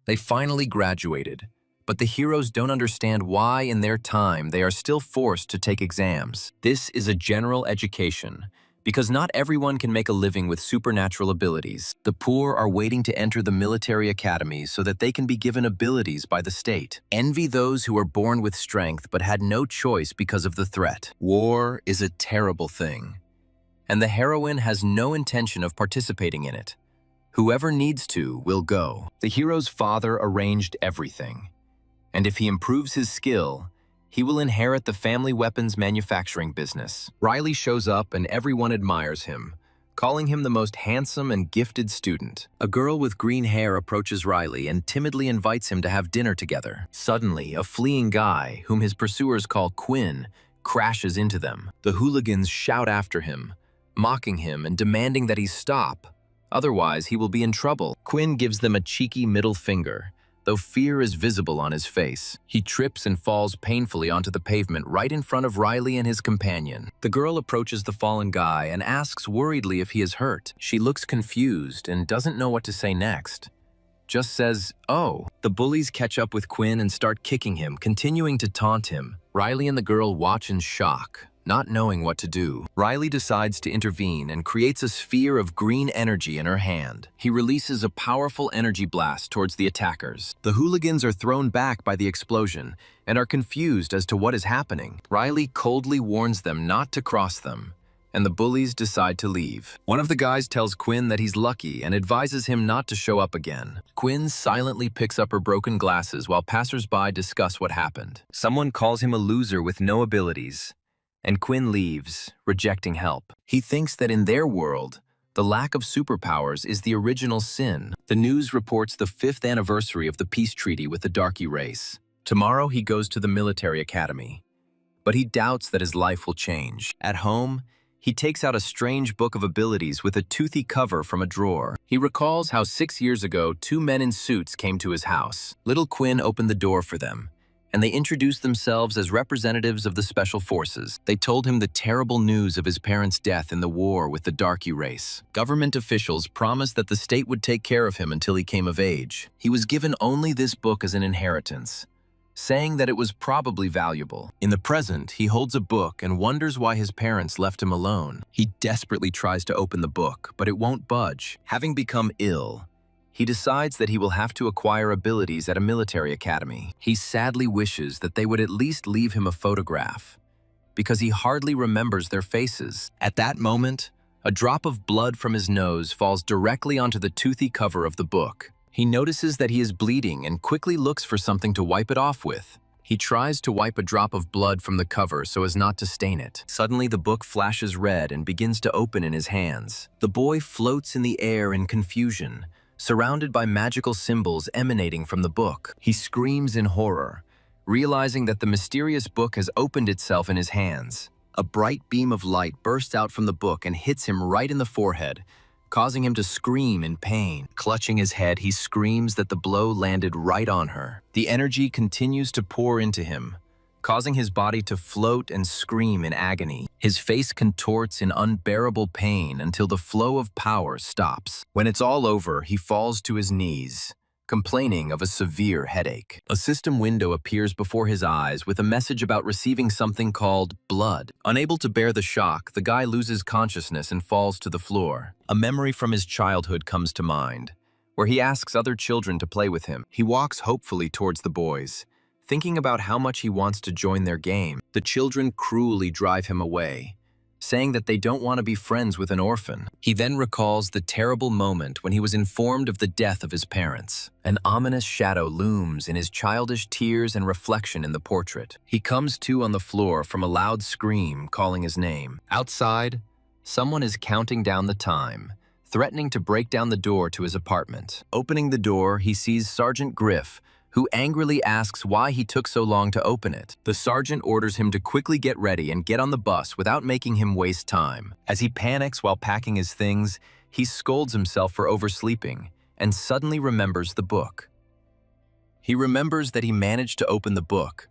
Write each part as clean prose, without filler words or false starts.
They finally graduated, but the heroes don't understand why in their time they are still forced to take exams. This is a general education, because not everyone can make a living with supernatural abilities. The poor are waiting to enter the military academies so that they can be given abilities by the state. Envy those who are born with strength but had no choice because of the threat. War is a terrible thing, and the heroine has no intention of participating in it. Whoever needs to will go. The hero's father arranged everything, and if he improves his skill, he will inherit the family weapons manufacturing business. Riley shows up and everyone admires him, calling him the most handsome and gifted student. A girl with green hair approaches Riley and timidly invites him to have dinner together. Suddenly, a fleeing guy, whom his pursuers call Quinn, crashes into them. The hooligans shout after him, mocking him and demanding that he stop. Otherwise, he will be in trouble. Quinn gives them a cheeky middle finger, though fear is visible on his face. He trips and falls painfully onto the pavement right in front of Riley and his companion. The girl approaches the fallen guy and asks worriedly if he is hurt. She looks confused and doesn't know what to say next. Just says, "Oh." The bullies catch up with Quinn and start kicking him, continuing to taunt him. Riley and the girl watch in shock, not knowing what to do. Riley decides to intervene and creates a sphere of green energy in her hand. He releases a powerful energy blast towards the attackers. The hooligans are thrown back by the explosion and are confused as to what is happening. Riley coldly warns them not to cross them, and the bullies decide to leave. One of the guys tells Quinn that he's lucky and advises him not to show up again. Quinn silently picks up her broken glasses while passers-by discuss what happened. Someone calls him a loser with no abilities, and Quinn leaves, rejecting help. He thinks that in their world, the lack of superpowers is the original sin. The news reports the 5th anniversary of the peace treaty with the Darky race. Tomorrow he goes to the military academy, but he doubts that his life will change. At home, he takes out a strange book of abilities with a toothy cover from a drawer. He recalls how 6 years ago, 2 men in suits came to his house. Little Quinn opened the door for them, and they introduced themselves as representatives of the Special Forces. They told him the terrible news of his parents' death in the war with the Darky race. Government officials promised that the state would take care of him until he came of age. He was given only this book as an inheritance, saying that it was probably valuable. In the present, he holds a book and wonders why his parents left him alone. He desperately tries to open the book, but it won't budge. Having become ill, he decides that he will have to acquire abilities at a military academy. He sadly wishes that they would at least leave him a photograph, because he hardly remembers their faces. At that moment, a drop of blood from his nose falls directly onto the toothy cover of the book. He notices that he is bleeding and quickly looks for something to wipe it off with. He tries to wipe a drop of blood from the cover so as not to stain it. Suddenly, the book flashes red and begins to open in his hands. The boy floats in the air in confusion, surrounded by magical symbols emanating from the book. He screams in horror, realizing that the mysterious book has opened itself in his hands. A bright beam of light bursts out from the book and hits him right in the forehead, causing him to scream in pain. Clutching his head, he screams that the blow landed right on her. The energy continues to pour into him, causing his body to float and scream in agony. His face contorts in unbearable pain until the flow of power stops. When it's all over, he falls to his knees, complaining of a severe headache. A system window appears before his eyes with a message about receiving something called blood. Unable to bear the shock, the guy loses consciousness and falls to the floor. A memory from his childhood comes to mind, where he asks other children to play with him. He walks hopefully towards the boys, thinking about how much he wants to join their game. The children cruelly drive him away, saying that they don't want to be friends with an orphan. He then recalls the terrible moment when he was informed of the death of his parents. An ominous shadow looms in his childish tears and reflection in the portrait. He comes to on the floor from a loud scream calling his name. Outside, someone is counting down the time, threatening to break down the door to his apartment. Opening the door, he sees Sergeant Griff, who angrily asks why he took so long to open it. The sergeant orders him to quickly get ready and get on the bus without making him waste time. As he panics while packing his things, he scolds himself for oversleeping and suddenly remembers the book. He remembers that he managed to open the book,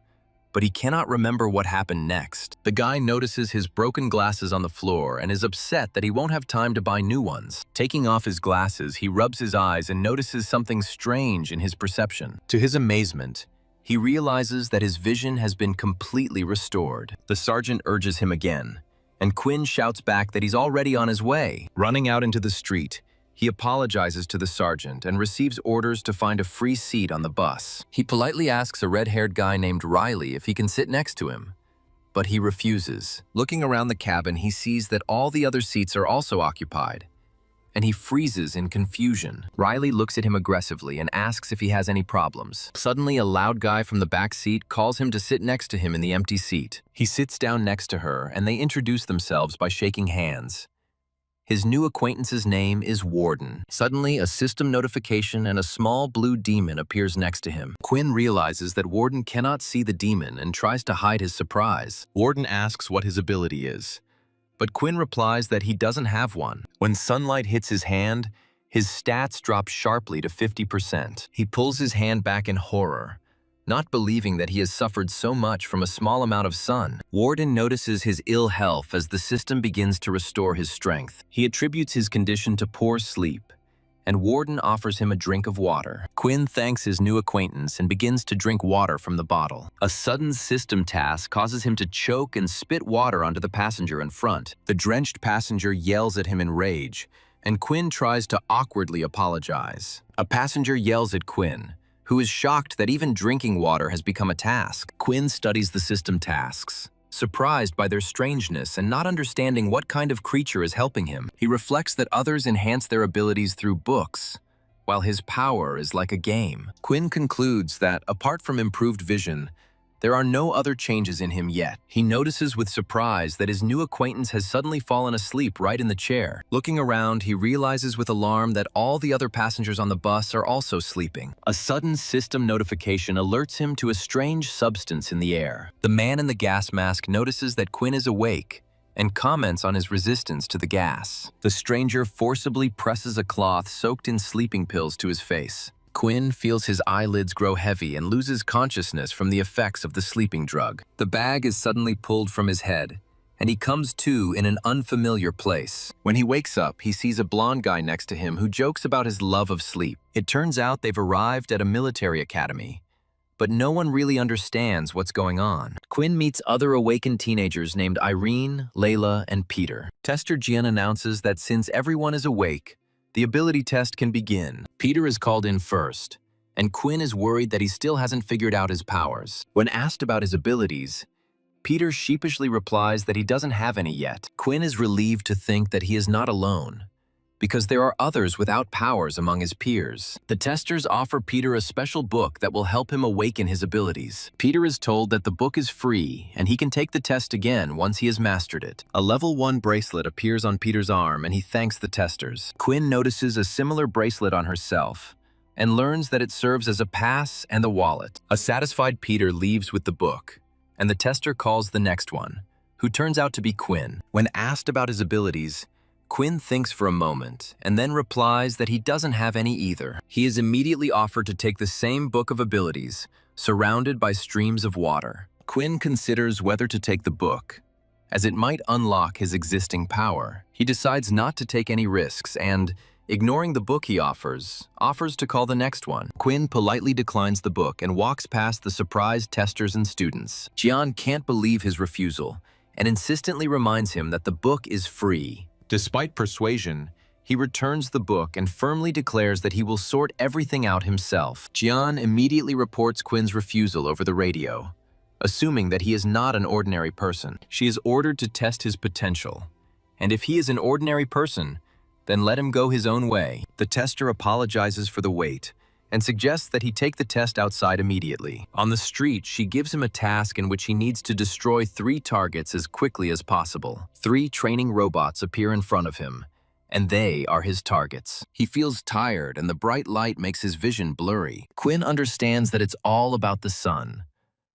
but he cannot remember what happened next. The guy notices his broken glasses on the floor and is upset that he won't have time to buy new ones. Taking off his glasses, he rubs his eyes and notices something strange in his perception. To his amazement, he realizes that his vision has been completely restored. The sergeant urges him again, and Quinn shouts back that he's already on his way. Running out into the street, he apologizes to the sergeant and receives orders to find a free seat on the bus. He politely asks a red-haired guy named Riley if he can sit next to him, but he refuses. Looking around the cabin, he sees that all the other seats are also occupied, and he freezes in confusion. Riley looks at him aggressively and asks if he has any problems. Suddenly, a loud guy from the back seat calls him to sit next to him in the empty seat. He sits down next to her, and they introduce themselves by shaking hands. His new acquaintance's name is Warden. Suddenly, a system notification and a small blue demon appears next to him. Quinn realizes that Warden cannot see the demon and tries to hide his surprise. Warden asks what his ability is, but Quinn replies that he doesn't have one. When sunlight hits his hand, his stats drop sharply to 50%. He pulls his hand back in horror, not believing that he has suffered so much from a small amount of sun. Warden notices his ill health as the system begins to restore his strength. He attributes his condition to poor sleep, and Warden offers him a drink of water. Quinn thanks his new acquaintance and begins to drink water from the bottle. A sudden system task causes him to choke and spit water onto the passenger in front. The drenched passenger yells at him in rage, and Quinn tries to awkwardly apologize. A passenger yells at Quinn, who is shocked that even drinking water has become a task. Quinn studies the system tasks, surprised by their strangeness and not understanding what kind of creature is helping him. He reflects that others enhance their abilities through books, while his power is like a game. Quinn concludes that, apart from improved vision, there are no other changes in him yet. He notices with surprise that his new acquaintance has suddenly fallen asleep right in the chair. Looking around, he realizes with alarm that all the other passengers on the bus are also sleeping. A sudden system notification alerts him to a strange substance in the air. The man in the gas mask notices that Quinn is awake and comments on his resistance to the gas. The stranger forcibly presses a cloth soaked in sleeping pills to his face. Quinn feels his eyelids grow heavy and loses consciousness from the effects of the sleeping drug. The bag is suddenly pulled from his head, and he comes to in an unfamiliar place. When he wakes up, he sees a blonde guy next to him who jokes about his love of sleep. It turns out they've arrived at a military academy, but no one really understands what's going on. Quinn meets other awakened teenagers named Irene, Layla, and Peter. Tester Jian announces that since everyone is awake, the ability test can begin. Peter is called in first, and Quinn is worried that he still hasn't figured out his powers. When asked about his abilities, Peter sheepishly replies that he doesn't have any yet. Quinn is relieved to think that he is not alone, because there are others without powers among his peers. The testers offer Peter a special book that will help him awaken his abilities. Peter is told that the book is free and he can take the test again once he has mastered it. A level 1 bracelet appears on Peter's arm and he thanks the testers. Quinn notices a similar bracelet on herself and learns that it serves as a pass and a wallet. A satisfied Peter leaves with the book, and the tester calls the next one, who turns out to be Quinn. When asked about his abilities, Quinn thinks for a moment and then replies that he doesn't have any either. He is immediately offered to take the same book of abilities, surrounded by streams of water. Quinn considers whether to take the book, as it might unlock his existing power. He decides not to take any risks and, ignoring the book he offers to call the next one. Quinn politely declines the book and walks past the surprised testers and students. Jian can't believe his refusal and insistently reminds him that the book is free. Despite persuasion, he returns the book and firmly declares that he will sort everything out himself. Jian immediately reports Quinn's refusal over the radio, assuming that he is not an ordinary person. She is ordered to test his potential, and if he is an ordinary person, then let him go his own way. The tester apologizes for the wait and suggests that he take the test outside immediately. On the street, she gives him a task in which he needs to destroy 3 targets as quickly as possible. 3 training robots appear in front of him, and they are his targets. He feels tired, and the bright light makes his vision blurry. Quinn understands that it's all about the sun,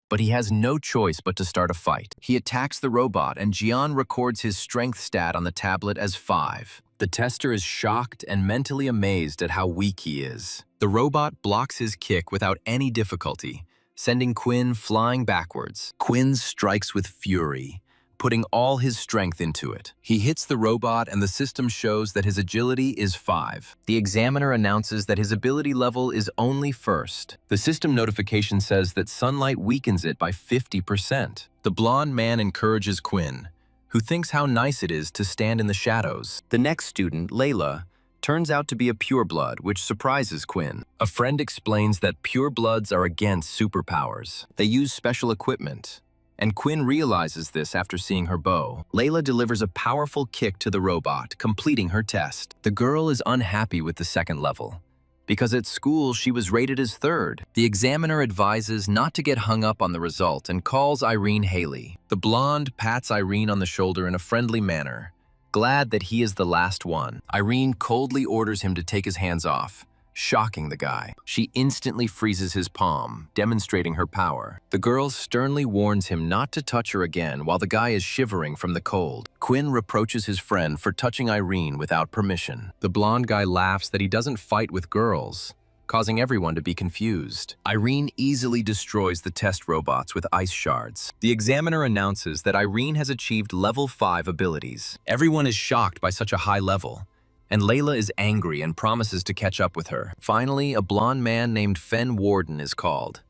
but he has no choice but to start a fight. He attacks the robot, and Jian records his strength stat on the tablet as 5. The tester is shocked and mentally amazed at how weak he is. The robot blocks his kick without any difficulty, sending Quinn flying backwards. Quinn strikes with fury, putting all his strength into it. He hits the robot and the system shows that his agility is 5. The examiner announces that his ability level is only first. The system notification says that sunlight weakens it by 50%. The blonde man encourages Quinn, who thinks how nice it is to stand in the shadows. The next student, Layla, turns out to be a pureblood, which surprises Quinn. A friend explains that purebloods are against superpowers. They use special equipment, and Quinn realizes this after seeing her bow. Layla delivers a powerful kick to the robot, completing her test. The girl is unhappy with the second level, because at school she was rated as 3rd. The examiner advises not to get hung up on the result and calls Irene Haley. The blonde pats Irene on the shoulder in a friendly manner, glad that he is the last one. Irene coldly orders him to take his hands off, shocking the guy. She instantly freezes his palm, demonstrating her power. The girl sternly warns him not to touch her again while the guy is shivering from the cold. Quinn reproaches his friend for touching Irene without permission. The blonde guy laughs that he doesn't fight with girls, causing everyone to be confused. Irene easily destroys the test robots with ice shards. The examiner announces that Irene has achieved level 5 abilities. Everyone is shocked by such a high level, and Layla is angry and promises to catch up with her. Finally, a blonde man named Fen Warden is called,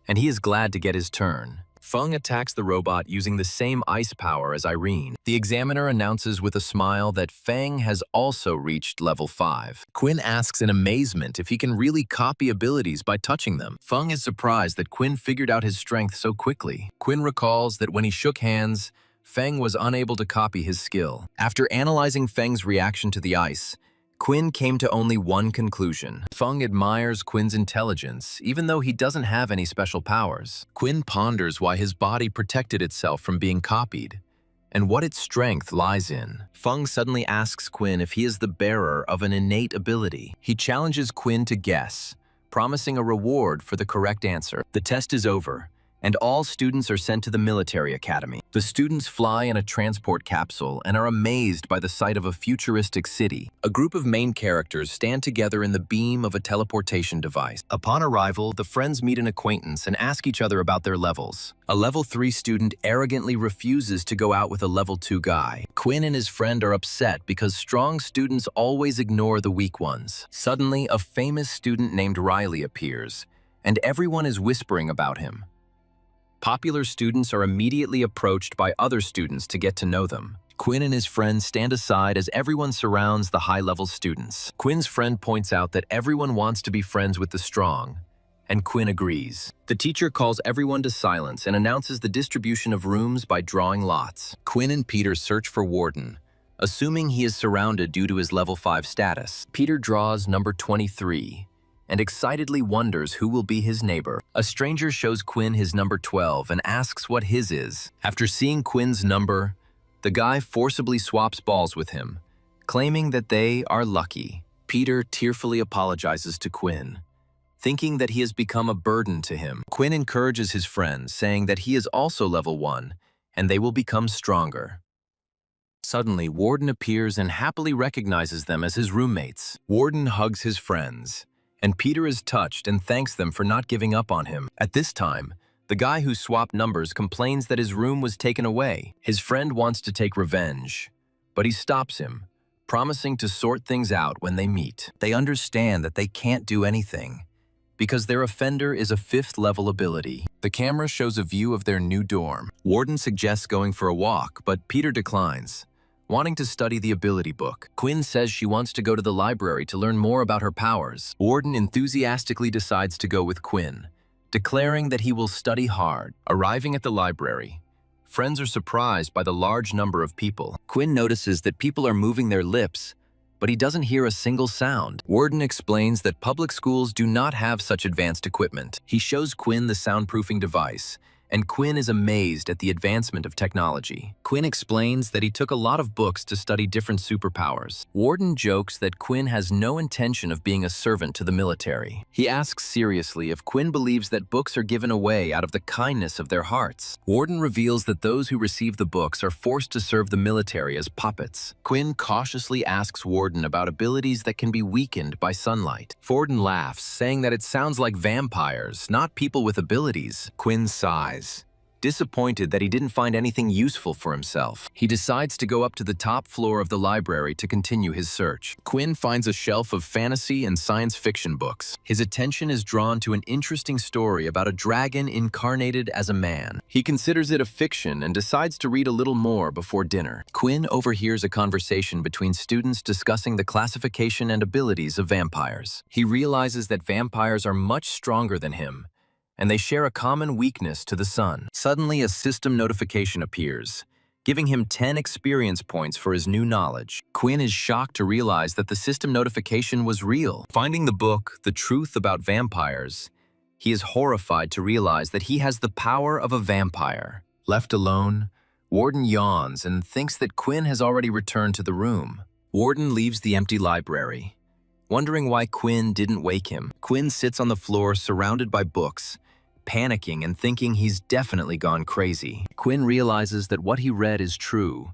and he is glad to get his turn. Feng attacks the robot using the same ice power as Irene. The examiner announces with a smile that Feng has also reached level 5. Quinn asks in amazement if he can really copy abilities by touching them. Feng is surprised that Quinn figured out his strength so quickly. Quinn recalls that when he shook hands, Feng was unable to copy his skill. After analyzing Feng's reaction to the ice, Quinn came to only one conclusion. Feng admires Quinn's intelligence, even though he doesn't have any special powers. Quinn ponders why his body protected itself from being copied, and what its strength lies in. Feng suddenly asks Quinn if he is the bearer of an innate ability. He challenges Quinn to guess, promising a reward for the correct answer. The test is over, and all students are sent to the military academy. The students fly in a transport capsule and are amazed by the sight of a futuristic city. A group of main characters stand together in the beam of a teleportation device. Upon arrival, the friends meet an acquaintance and ask each other about their levels. A level 3 student arrogantly refuses to go out with a level 2 guy. Quinn and his friend are upset because strong students always ignore the weak ones. Suddenly, a famous student named Riley appears, and everyone is whispering about him. Popular students are immediately approached by other students to get to know them. Quinn and his friends stand aside as everyone surrounds the high-level students. Quinn's friend points out that everyone wants to be friends with the strong, and Quinn agrees. The teacher calls everyone to silence and announces the distribution of rooms by drawing lots. Quinn and Peter search for Warden, assuming he is surrounded due to his level 5 status. Peter draws number 23. And excitedly wonders who will be his neighbor. A stranger shows Quinn his number 12 and asks what his is. After seeing Quinn's number, the guy forcibly swaps balls with him, claiming that they are lucky. Peter tearfully apologizes to Quinn, thinking that he has become a burden to him. Quinn encourages his friends, saying that he is also level 1, and they will become stronger. Suddenly, Warden appears and happily recognizes them as his roommates. Warden hugs his friends, and Peter is touched and thanks them for not giving up on him. At this time, the guy who swapped numbers complains that his room was taken away. His friend wants to take revenge, but he stops him, promising to sort things out when they meet. They understand that they can't do anything, because their offender is a 5th level ability. The camera shows a view of their new dorm. Warden suggests going for a walk, but Peter declines, wanting to study the ability book. Quinn says she wants to go to the library to learn more about her powers. Warden enthusiastically decides to go with Quinn, declaring that he will study hard. Arriving at the library, friends are surprised by the large number of people. Quinn notices that people are moving their lips, but he doesn't hear a single sound. Warden explains that public schools do not have such advanced equipment. He shows Quinn the soundproofing device and Quinn is amazed at the advancement of technology. Quinn explains that he took a lot of books to study different superpowers. Warden jokes that Quinn has no intention of being a servant to the military. He asks seriously if Quinn believes that books are given away out of the kindness of their hearts. Warden reveals that those who receive the books are forced to serve the military as puppets. Quinn cautiously asks Warden about abilities that can be weakened by sunlight. Warden laughs, saying that it sounds like vampires, not people with abilities. Quinn sighs, disappointed that he didn't find anything useful for himself. He decides to go up to the top floor of the library to continue his search. Quinn finds a shelf of fantasy and science fiction books. His attention is drawn to an interesting story about a dragon incarnated as a man. He considers it a fiction and decides to read a little more before dinner. Quinn overhears a conversation between students discussing the classification and abilities of vampires. He realizes that vampires are much stronger than him, and they share a common weakness to the sun. Suddenly, a system notification appears, giving him 10 experience points for his new knowledge. Quinn is shocked to realize that the system notification was real. Finding the book, The Truth About Vampires, he is horrified to realize that he has the power of a vampire. Left alone, Warden yawns and thinks that Quinn has already returned to the room. Warden leaves the empty library, wondering why Quinn didn't wake him. Quinn sits on the floor surrounded by books, panicking and thinking he's definitely gone crazy. Quinn realizes that what he read is true,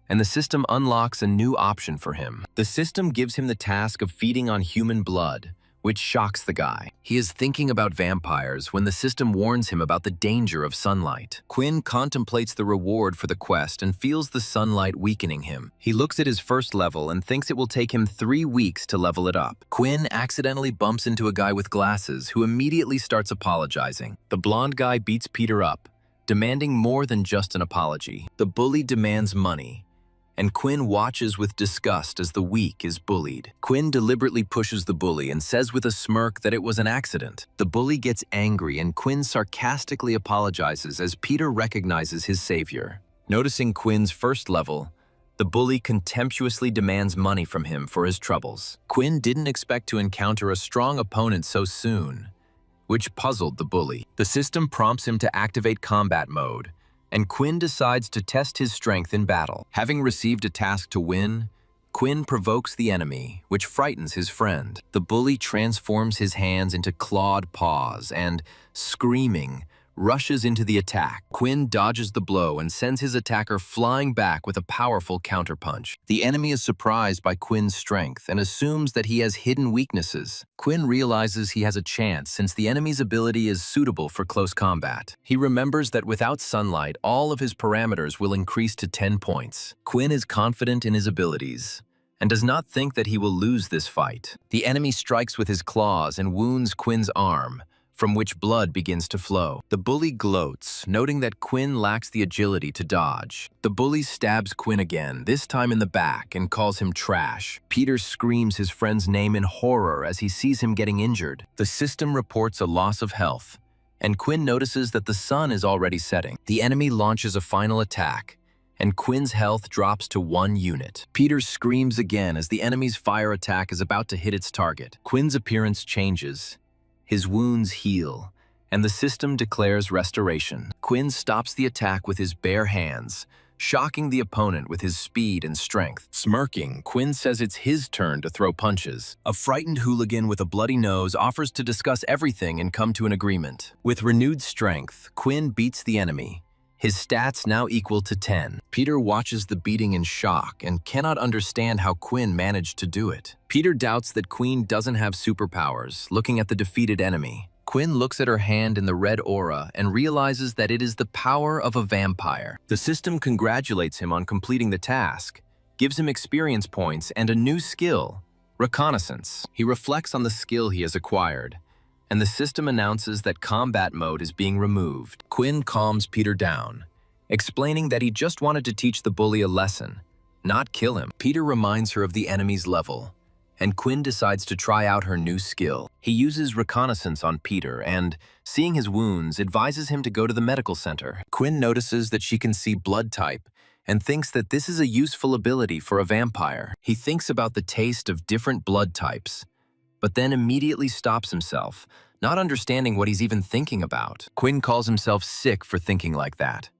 and the system unlocks a new option for him. The system gives him the task of feeding on human blood, which shocks the guy. He is thinking about vampires when the system warns him about the danger of sunlight. Quinn contemplates the reward for the quest and feels the sunlight weakening him. He looks at his first level and thinks it will take him 3 weeks to level it up. Quinn accidentally bumps into a guy with glasses who immediately starts apologizing. The blonde guy beats Peter up, demanding more than just an apology. The bully demands money, and Quinn watches with disgust as the weak is bullied. Quinn deliberately pushes the bully and says with a smirk that it was an accident. The bully gets angry and Quinn sarcastically apologizes as Peter recognizes his savior. Noticing Quinn's first level, the bully contemptuously demands money from him for his troubles. Quinn didn't expect to encounter a strong opponent so soon, which puzzled the bully. The system prompts him to activate combat mode, and Quinn decides to test his strength in battle. Having received a task to win, Quinn provokes the enemy, which frightens his friend. The bully transforms his hands into clawed paws and, screaming, rushes into the attack. Quinn dodges the blow and sends his attacker flying back with a powerful counterpunch. The enemy is surprised by Quinn's strength and assumes that he has hidden weaknesses. Quinn realizes he has a chance since the enemy's ability is suitable for close combat. He remembers that without sunlight, all of his parameters will increase to 10 points. Quinn is confident in his abilities and does not think that he will lose this fight. The enemy strikes with his claws and wounds Quinn's arm, from which blood begins to flow. The bully gloats, noting that Quinn lacks the agility to dodge. The bully stabs Quinn again, this time in the back, and calls him trash. Peter screams his friend's name in horror as he sees him getting injured. The system reports a loss of health, and Quinn notices that the sun is already setting. The enemy launches a final attack, and Quinn's health drops to 1 unit. Peter screams again as the enemy's fire attack is about to hit its target. Quinn's appearance changes. His wounds heal, and the system declares restoration. Quinn stops the attack with his bare hands, shocking the opponent with his speed and strength. Smirking, Quinn says it's his turn to throw punches. A frightened hooligan with a bloody nose offers to discuss everything and come to an agreement. With renewed strength, Quinn beats the enemy, his stats now equal to 10. Peter watches the beating in shock and cannot understand how Quinn managed to do it. Peter doubts that Quinn doesn't have superpowers, looking at the defeated enemy. Quinn looks at her hand in the red aura and realizes that it is the power of a vampire. The system congratulates him on completing the task, gives him experience points and a new skill, reconnaissance. He reflects on the skill he has acquired, and the system announces that combat mode is being removed. Quinn calms Peter down, explaining that he just wanted to teach the bully a lesson, not kill him. Peter reminds her of the enemy's level, and Quinn decides to try out her new skill. He uses reconnaissance on Peter and, seeing his wounds, advises him to go to the medical center. Quinn notices that she can see blood type and thinks that this is a useful ability for a vampire. He thinks about the taste of different blood types, but then immediately stops himself, not understanding what he's even thinking about. Quinn calls himself sick for thinking like that.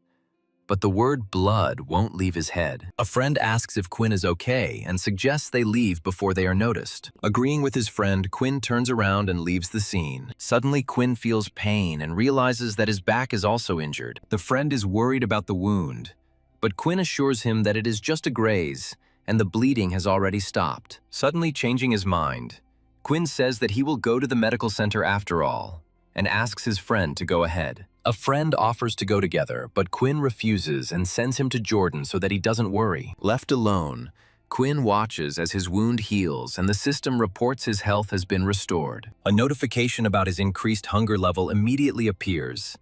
But the word blood won't leave his head. A friend asks if Quinn is okay and suggests they leave before they are noticed. Agreeing with his friend, Quinn turns around and leaves the scene. Suddenly, Quinn feels pain and realizes that his back is also injured. The friend is worried about the wound, but Quinn assures him that it is just a graze and the bleeding has already stopped. Suddenly changing his mind, Quinn says that he will go to the medical center after all and asks his friend to go ahead. A friend offers to go together, but Quinn refuses and sends him to Jordan so that he doesn't worry. Left alone, Quinn watches as his wound heals and the system reports his health has been restored. A notification about his increased hunger level immediately appears,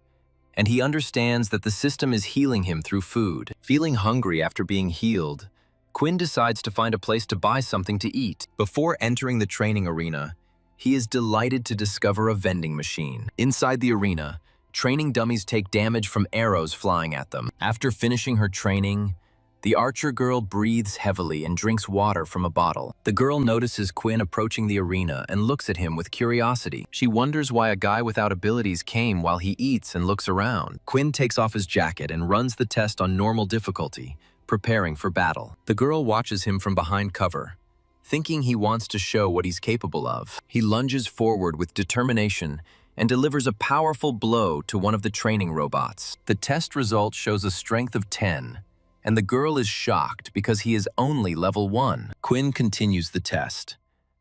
and he understands that the system is healing him through food. Feeling hungry after being healed, Quinn decides to find a place to buy something to eat. Before entering the training arena, he is delighted to discover a vending machine. Inside the arena, training dummies take damage from arrows flying at them. After finishing her training, the archer girl breathes heavily and drinks water from a bottle. The girl notices Quinn approaching the arena and looks at him with curiosity. She wonders why a guy without abilities came while he eats and looks around. Quinn takes off his jacket and runs the test on normal difficulty, preparing for battle. The girl watches him from behind cover, thinking he wants to show what he's capable of. He lunges forward with determination and delivers a powerful blow to one of the training robots. The test result shows a strength of 10, and the girl is shocked because he is only level 1. Quinn continues the test,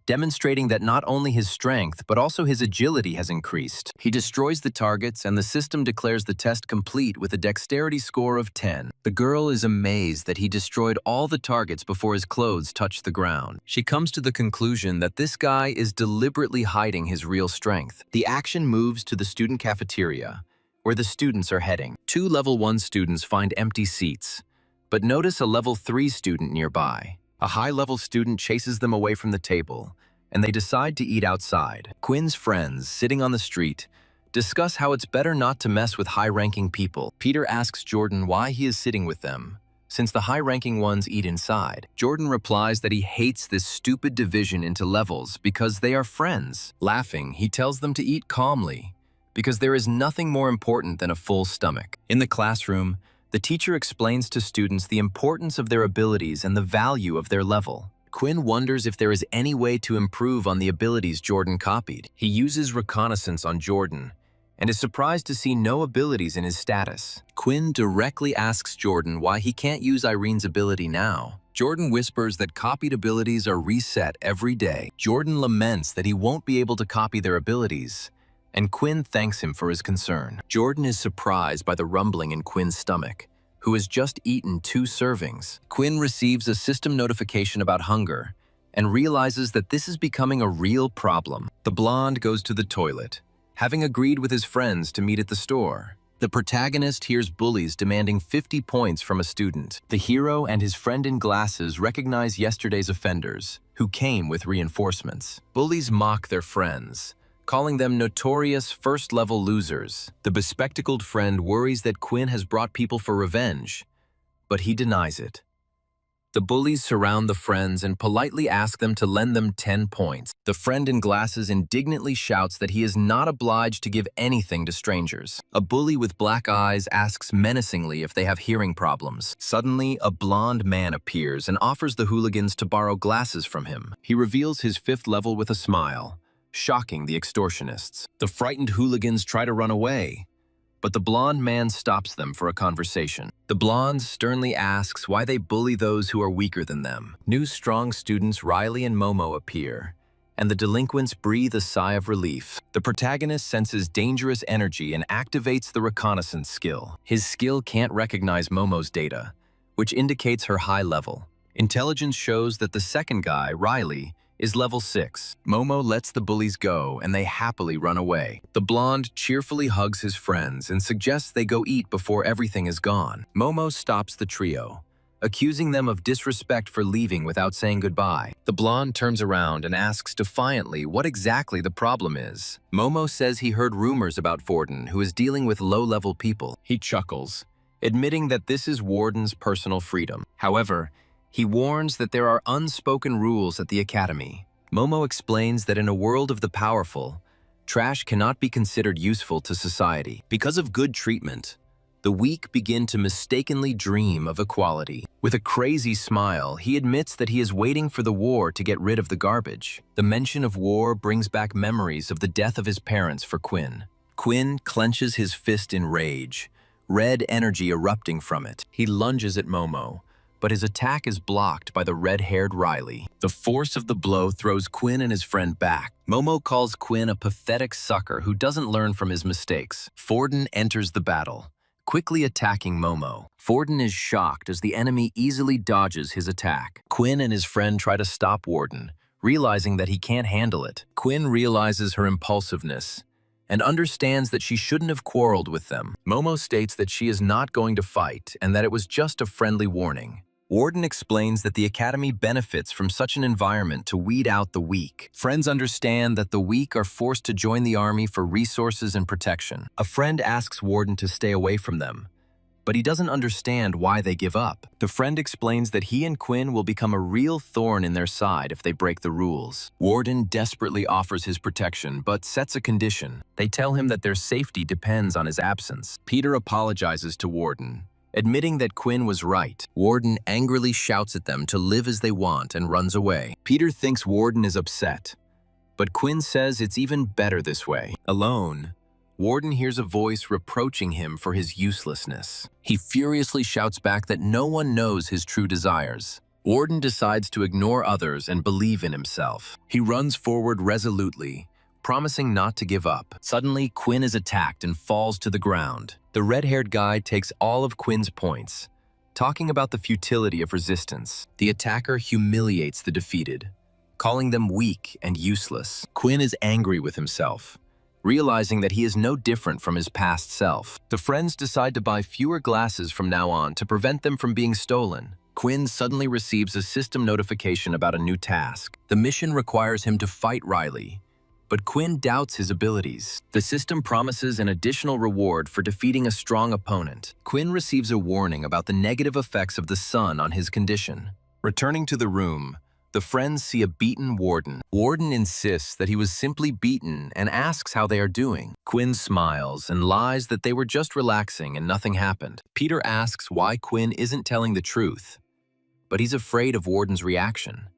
demonstrating that not only his strength but also his agility has increased. He destroys the targets and the system declares the test complete with a dexterity score of 10. The girl is amazed that he destroyed all the targets before his clothes touched the ground. She comes to the conclusion that this guy is deliberately hiding his real strength. The action moves to the student cafeteria, where the students are heading. 2 level 1 students find empty seats, but notice a level 3 student nearby. A high-level student chases them away from the table, and they decide to eat outside. Quinn's friends, sitting on the street, discuss how it's better not to mess with high-ranking people. Peter asks Jordan why he is sitting with them, since the high-ranking ones eat inside. Jordan replies that he hates this stupid division into levels because they are friends. Laughing, he tells them to eat calmly, because there is nothing more important than a full stomach. In the classroom, the teacher explains to students the importance of their abilities and the value of their level. Quinn wonders if there is any way to improve on the abilities Jordan copied. He uses reconnaissance on Jordan and is surprised to see no abilities in his status. Quinn directly asks Jordan why he can't use Irene's ability now. Jordan whispers that copied abilities are reset every day. Jordan laments that he won't be able to copy their abilities, and Quinn thanks him for his concern. Jordan is surprised by the rumbling in Quinn's stomach, who has just eaten 2 servings. Quinn receives a system notification about hunger and realizes that this is becoming a real problem. The blonde goes to the toilet, having agreed with his friends to meet at the store. The protagonist hears bullies demanding 50 points from a student. The hero and his friend in glasses recognize yesterday's offenders, who came with reinforcements. Bullies mock their friends, calling them notorious first-level losers. The bespectacled friend worries that Quinn has brought people for revenge, but he denies it. The bullies surround the friends and politely ask them to lend them 10 points. The friend in glasses indignantly shouts that he is not obliged to give anything to strangers. A bully with black eyes asks menacingly if they have hearing problems. Suddenly, a blonde man appears and offers the hooligans to borrow glasses from him. He reveals his 5th level with a smile, shocking the extortionists. The frightened hooligans try to run away, but the blonde man stops them for a conversation. The blonde sternly asks why they bully those who are weaker than them. New strong students Riley and Momo appear, and the delinquents breathe a sigh of relief. The protagonist senses dangerous energy and activates the reconnaissance skill. His skill can't recognize Momo's data, which indicates her high level. Intelligence shows that the second guy, Riley, is level 6. Momo lets the bullies go and they happily run away. The blonde cheerfully hugs his friends and suggests they go eat before everything is gone. Momo stops the trio, accusing them of disrespect for leaving without saying goodbye. The blonde turns around and asks defiantly what exactly the problem is. Momo says he heard rumors about Warden, who is dealing with low-level people. He chuckles, admitting that this is Warden's personal freedom. However, he warns that there are unspoken rules at the academy. Momo explains that in a world of the powerful, Trash cannot be considered useful to society. Because of good treatment, the weak begin to mistakenly dream of equality. With a crazy smile, he admits that he is waiting for the war to get rid of the garbage. The mention of war brings back memories of the death of his parents for Quinn. Quinn clenches his fist in rage, red energy erupting from it. He lunges at Momo, but his attack is blocked by the red-haired Riley. The force of the blow throws Quinn and his friend back. Momo calls Quinn a pathetic sucker who doesn't learn from his mistakes. Forden enters the battle, quickly attacking Momo. Forden is shocked as the enemy easily dodges his attack. Quinn and his friend try to stop Warden, realizing that he can't handle it. Quinn realizes her impulsiveness and understands that she shouldn't have quarreled with them. Momo states that she is not going to fight and that it was just a friendly warning. Warden explains that the Academy benefits from such an environment to weed out the weak. Friends understand that the weak are forced to join the army for resources and protection. A friend asks Warden to stay away from them, but he doesn't understand why they give up. The friend explains that he and Quinn will become a real thorn in their side if they break the rules. Warden desperately offers his protection, but sets a condition. They tell him that their safety depends on his absence. Peter apologizes to Warden, admitting that Quinn was right. Warden angrily shouts at them to live as they want and runs away. Peter thinks Warden is upset, but Quinn says it's even better this way. Alone, Warden hears a voice reproaching him for his uselessness. He furiously shouts back that no one knows his true desires. Warden decides to ignore others and believe in himself. He runs forward resolutely, promising not to give up. Suddenly, Quinn is attacked and falls to the ground. The red-haired guy takes all of Quinn's points, talking about the futility of resistance. The attacker humiliates the defeated, calling them weak and useless. Quinn is angry with himself, realizing that he is no different from his past self. The friends decide to buy fewer glasses from now on to prevent them from being stolen. Quinn suddenly receives a system notification about a new task. The mission requires him to fight Riley, but Quinn doubts his abilities. The system promises an additional reward for defeating a strong opponent. Quinn receives a warning about the negative effects of the sun on his condition. Returning to the room, the friends see a beaten Warden. Warden insists that he was simply beaten and asks how they are doing. Quinn smiles and lies that they were just relaxing and nothing happened. Peter asks why Quinn isn't telling the truth, but he's afraid of Warden's reaction.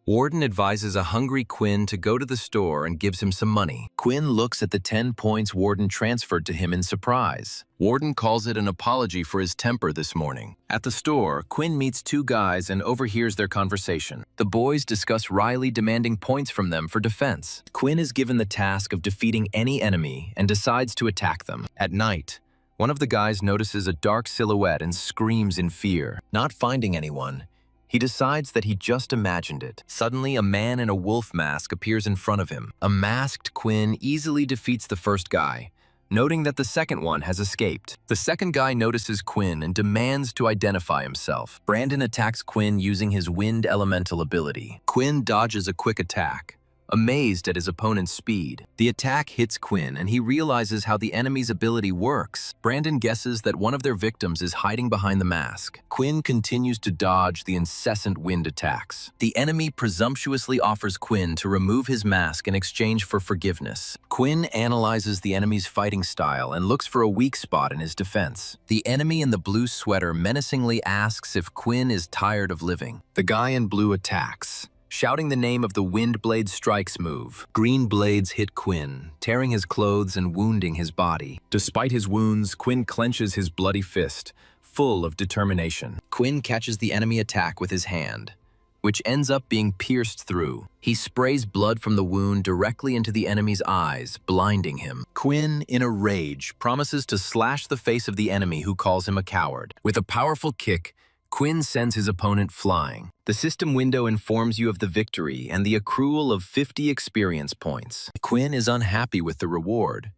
Warden advises a hungry Quinn to go to the store and gives him some money. Quinn looks at the 10 points Warden transferred to him in surprise. Warden calls it an apology for his temper this morning. At the store, Quinn meets two guys and overhears their conversation. The boys discuss Riley demanding points from them for defense. Quinn is given the task of defeating any enemy and decides to attack them. At night, one of the guys notices a dark silhouette and screams in fear. Not finding anyone, he decides that he just imagined it. Suddenly, a man in a wolf mask appears in front of him. A masked Quinn easily defeats the first guy, noting that the second one has escaped. The second guy notices Quinn and demands to identify himself. Brandon attacks Quinn using his wind elemental ability. Quinn dodges a quick attack, amazed at his opponent's speed. The attack hits Quinn and he realizes how the enemy's ability works. Brandon guesses that one of their victims is hiding behind the mask. Quinn continues to dodge the incessant wind attacks. The enemy presumptuously offers Quinn to remove his mask in exchange for forgiveness. Quinn analyzes the enemy's fighting style and looks for a weak spot in his defense. The enemy in the blue sweater menacingly asks if Quinn is tired of living. The guy in blue attacks, shouting the name of the Wind Blade Strikes move. Green blades hit Quinn, tearing his clothes and wounding his body. Despite his wounds, Quinn clenches his bloody fist, full of determination. Quinn catches the enemy attack with his hand, which ends up being pierced through. He sprays blood from the wound directly into the enemy's eyes, blinding him. Quinn, in a rage, promises to slash the face of the enemy who calls him a coward. With a powerful kick, Quinn sends his opponent flying. The system window informs you of the victory and the accrual of 50 experience points. Quinn is unhappy with the reward,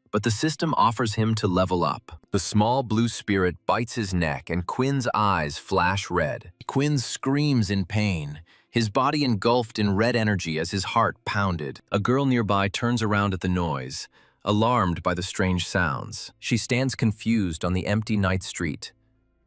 but the system offers him to level up. The small blue spirit bites his neck and Quinn's eyes flash red. Quinn screams in pain, his body engulfed in red energy as his heart pounded. A girl nearby turns around at the noise, alarmed by the strange sounds. She stands confused on the empty night street,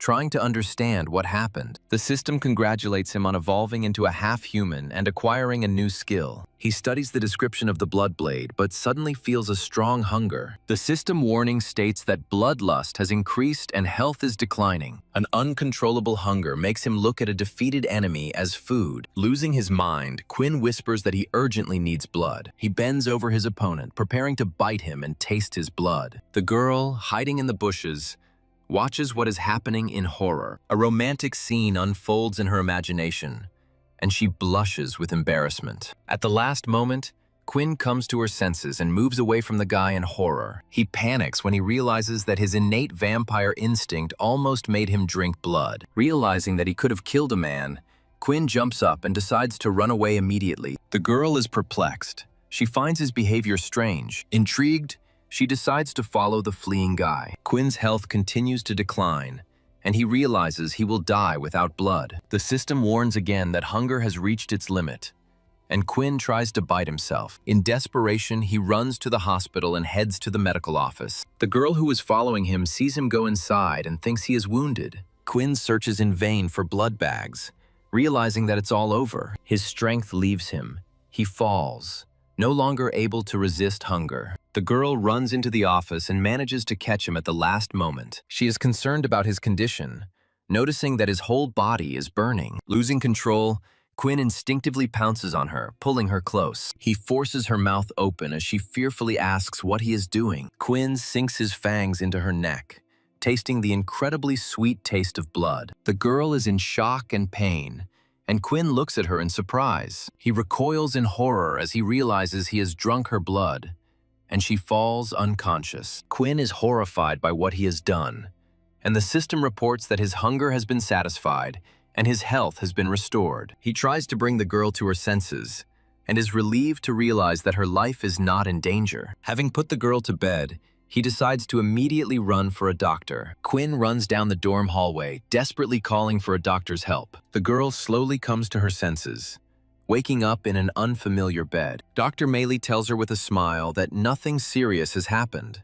trying to understand what happened. The system congratulates him on evolving into a half-human and acquiring a new skill. He studies the description of the blood blade, but suddenly feels a strong hunger. The system warning states that bloodlust has increased and health is declining. An uncontrollable hunger makes him look at a defeated enemy as food. Losing his mind, Quinn whispers that he urgently needs blood. He bends over his opponent, preparing to bite him and taste his blood. The girl, hiding in the bushes, watches what is happening in horror. A romantic scene unfolds in her imagination, and she blushes with embarrassment. At the last moment, Quinn comes to her senses and moves away from the guy in horror. He panics when he realizes that his innate vampire instinct almost made him drink blood. Realizing that he could have killed a man, Quinn jumps up and decides to run away immediately. The girl is perplexed. She finds his behavior strange. Intrigued, she decides to follow the fleeing guy. Quinn's health continues to decline, and he realizes he will die without blood. The system warns again that hunger has reached its limit, and Quinn tries to bite himself. In desperation, he runs to the hospital and heads to the medical office. The girl who is following him sees him go inside and thinks he is wounded. Quinn searches in vain for blood bags, realizing that it's all over. His strength leaves him. He falls, no longer able to resist hunger. The girl runs into the office and manages to catch him at the last moment. She is concerned about his condition, noticing that his whole body is burning. Losing control, Quinn instinctively pounces on her, pulling her close. He forces her mouth open as she fearfully asks what he is doing. Quinn sinks his fangs into her neck, tasting the incredibly sweet taste of blood. The girl is in shock and pain, and Quinn looks at her in surprise. He recoils in horror as he realizes he has drunk her blood, and she falls unconscious. Quinn is horrified by what he has done, and the system reports that his hunger has been satisfied and his health has been restored. He tries to bring the girl to her senses and is relieved to realize that her life is not in danger. Having put the girl to bed, he decides to immediately run for a doctor. Quinn runs down the dorm hallway, desperately calling for a doctor's help. The girl slowly comes to her senses, waking up in an unfamiliar bed. Dr. Meili tells her with a smile that nothing serious has happened.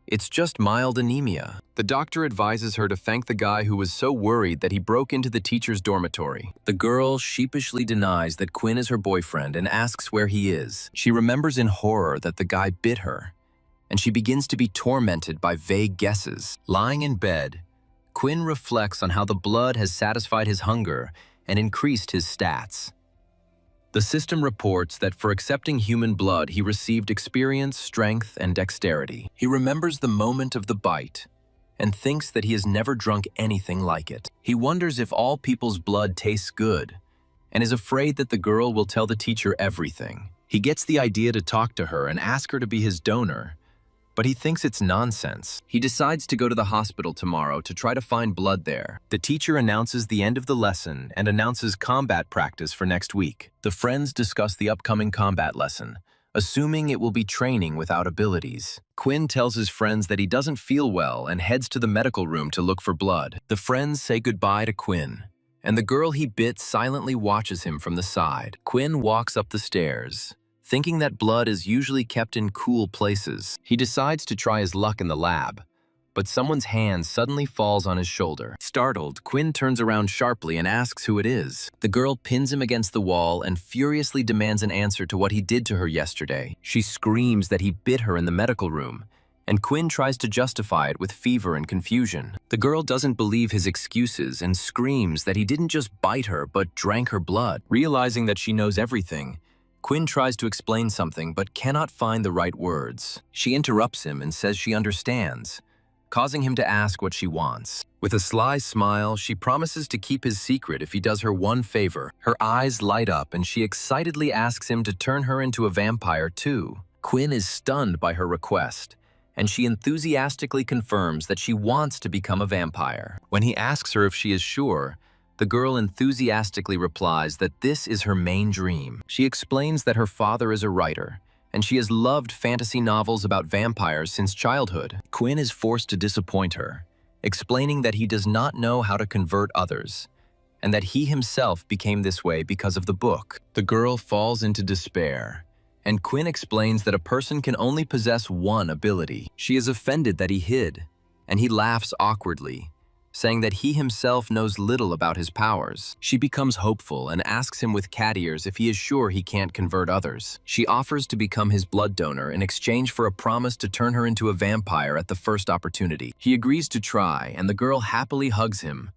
It's just mild anemia. The doctor advises her to thank the guy who was so worried that he broke into the teacher's dormitory. The girl sheepishly denies that Quinn is her boyfriend and asks where he is. She remembers in horror that the guy bit her, and she begins to be tormented by vague guesses. Lying in bed, Quinn reflects on how the blood has satisfied his hunger and increased his stats. The system reports that for accepting human blood, he received experience, strength, and dexterity. He remembers the moment of the bite and thinks that he has never drunk anything like it. He wonders if all people's blood tastes good and is afraid that the girl will tell the teacher everything. He gets the idea to talk to her and ask her to be his donor, but he thinks it's nonsense. He decides to go to the hospital tomorrow to try to find blood there. The teacher announces the end of the lesson and announces combat practice for next week. The friends discuss the upcoming combat lesson, assuming it will be training without abilities. Quinn tells his friends that he doesn't feel well and heads to the medical room to look for blood. The friends say goodbye to Quinn, and the girl he bit silently watches him from the side. Quinn walks up the stairs, thinking that blood is usually kept in cool places. He decides to try his luck in the lab, but someone's hand suddenly falls on his shoulder. Startled, Quinn turns around sharply and asks who it is. The girl pins him against the wall and furiously demands an answer to what he did to her yesterday. She screams that he bit her in the medical room, and Quinn tries to justify it with fever and confusion. The girl doesn't believe his excuses and screams that he didn't just bite her but drank her blood. Realizing that she knows everything, Quinn tries to explain something but cannot find the right words. She interrupts him and says she understands, causing him to ask what she wants. With a sly smile, she promises to keep his secret if he does her one favor. Her eyes light up and she excitedly asks him to turn her into a vampire too. Quinn is stunned by her request, and she enthusiastically confirms that she wants to become a vampire. When he asks her if she is sure, the girl enthusiastically replies that this is her main dream. She explains that her father is a writer, and she has loved fantasy novels about vampires since childhood. Quinn is forced to disappoint her, explaining that he does not know how to convert others, and that he himself became this way because of the book. The girl falls into despair, and Quinn explains that a person can only possess one ability. She is offended that he hid, and he laughs awkwardly, saying that he himself knows little about his powers. She becomes hopeful and asks him with cat ears if he is sure he can't convert others. She offers to become his blood donor in exchange for a promise to turn her into a vampire at the first opportunity. He agrees to try, and the girl happily hugs him.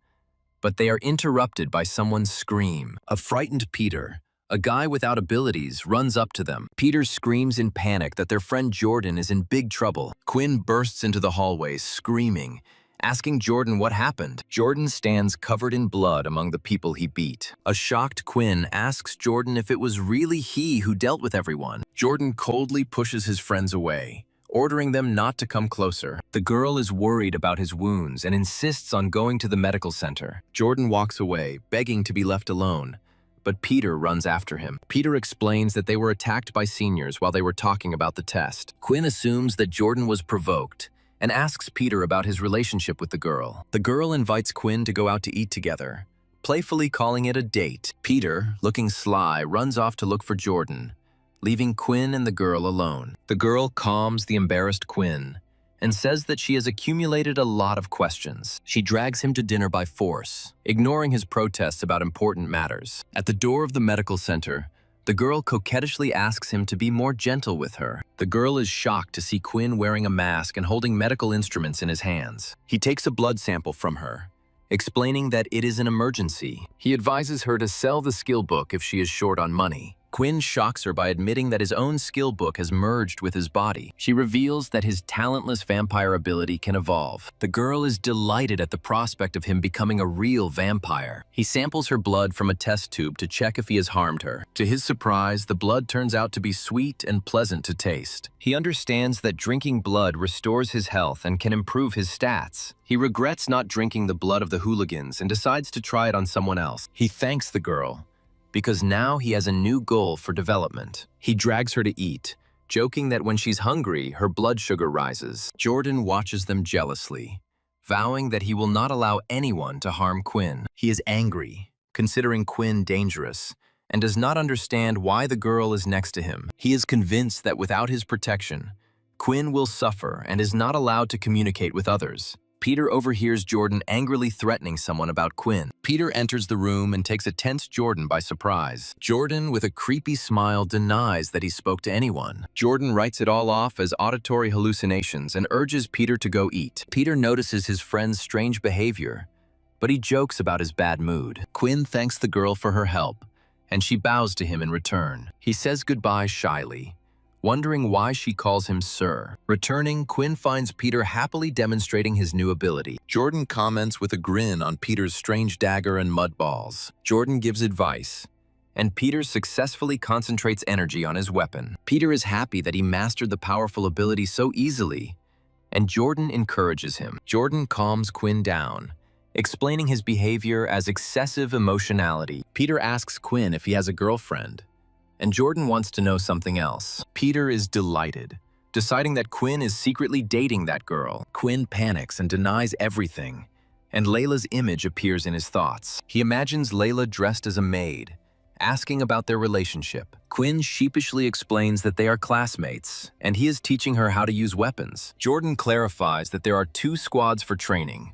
But they are interrupted by someone's scream. A frightened Peter, a guy without abilities, runs up to them. Peter screams in panic that their friend Jordan is in big trouble. Quinn bursts into the hallway, screaming, asking Jordan what happened. Jordan stands covered in blood among the people he beat. A shocked Quinn asks Jordan if it was really he who dealt with everyone. Jordan coldly pushes his friends away, ordering them not to come closer. The girl is worried about his wounds and insists on going to the medical center. Jordan walks away, begging to be left alone, but Peter runs after him. Peter explains that they were attacked by seniors while they were talking about the test. Quinn assumes that Jordan was provoked and asks Peter about his relationship with the girl. The girl invites Quinn to go out to eat together, playfully calling it a date. Peter, looking sly, runs off to look for Jordan, leaving Quinn and the girl alone. The girl calms the embarrassed Quinn and says that she has accumulated a lot of questions. She drags him to dinner by force, ignoring his protests about important matters. At the door of the medical center, the girl coquettishly asks him to be more gentle with her. The girl is shocked to see Quinn wearing a mask and holding medical instruments in his hands. He takes a blood sample from her, explaining that it is an emergency. He advises her to sell the skill book if she is short on money. Quinn shocks her by admitting that his own skill book has merged with his body. She reveals that his talentless vampire ability can evolve. The girl is delighted at the prospect of him becoming a real vampire. He samples her blood from a test tube to check if he has harmed her. To his surprise, the blood turns out to be sweet and pleasant to taste. He understands that drinking blood restores his health and can improve his stats. He regrets not drinking the blood of the hooligans and decides to try it on someone else. He thanks the girl, because now he has a new goal for development. He drags her to eat, joking that when she's hungry, her blood sugar rises. Jordan watches them jealously, vowing that he will not allow anyone to harm Quinn. He is angry, considering Quinn dangerous, and does not understand why the girl is next to him. He is convinced that without his protection, Quinn will suffer and is not allowed to communicate with others. Peter overhears Jordan angrily threatening someone about Quinn. Peter enters the room and takes a tense Jordan by surprise. Jordan, with a creepy smile, denies that he spoke to anyone. Jordan writes it all off as auditory hallucinations and urges Peter to go eat. Peter notices his friend's strange behavior, but he jokes about his bad mood. Quinn thanks the girl for her help, and she bows to him in return. He says goodbye shyly, wondering why she calls him sir. Returning, Quinn finds Peter happily demonstrating his new ability. Jordan comments with a grin on Peter's strange dagger and mud balls. Jordan gives advice, and Peter successfully concentrates energy on his weapon. Peter is happy that he mastered the powerful ability so easily, and Jordan encourages him. Jordan calms Quinn down, explaining his behavior as excessive emotionality. Peter asks Quinn if he has a girlfriend, and Jordan wants to know something else. Peter is delighted, deciding that Quinn is secretly dating that girl. Quinn panics and denies everything, and Layla's image appears in his thoughts. He imagines Layla dressed as a maid, asking about their relationship. Quinn sheepishly explains that they are classmates, and he is teaching her how to use weapons. Jordan clarifies that there are 2 squads for training,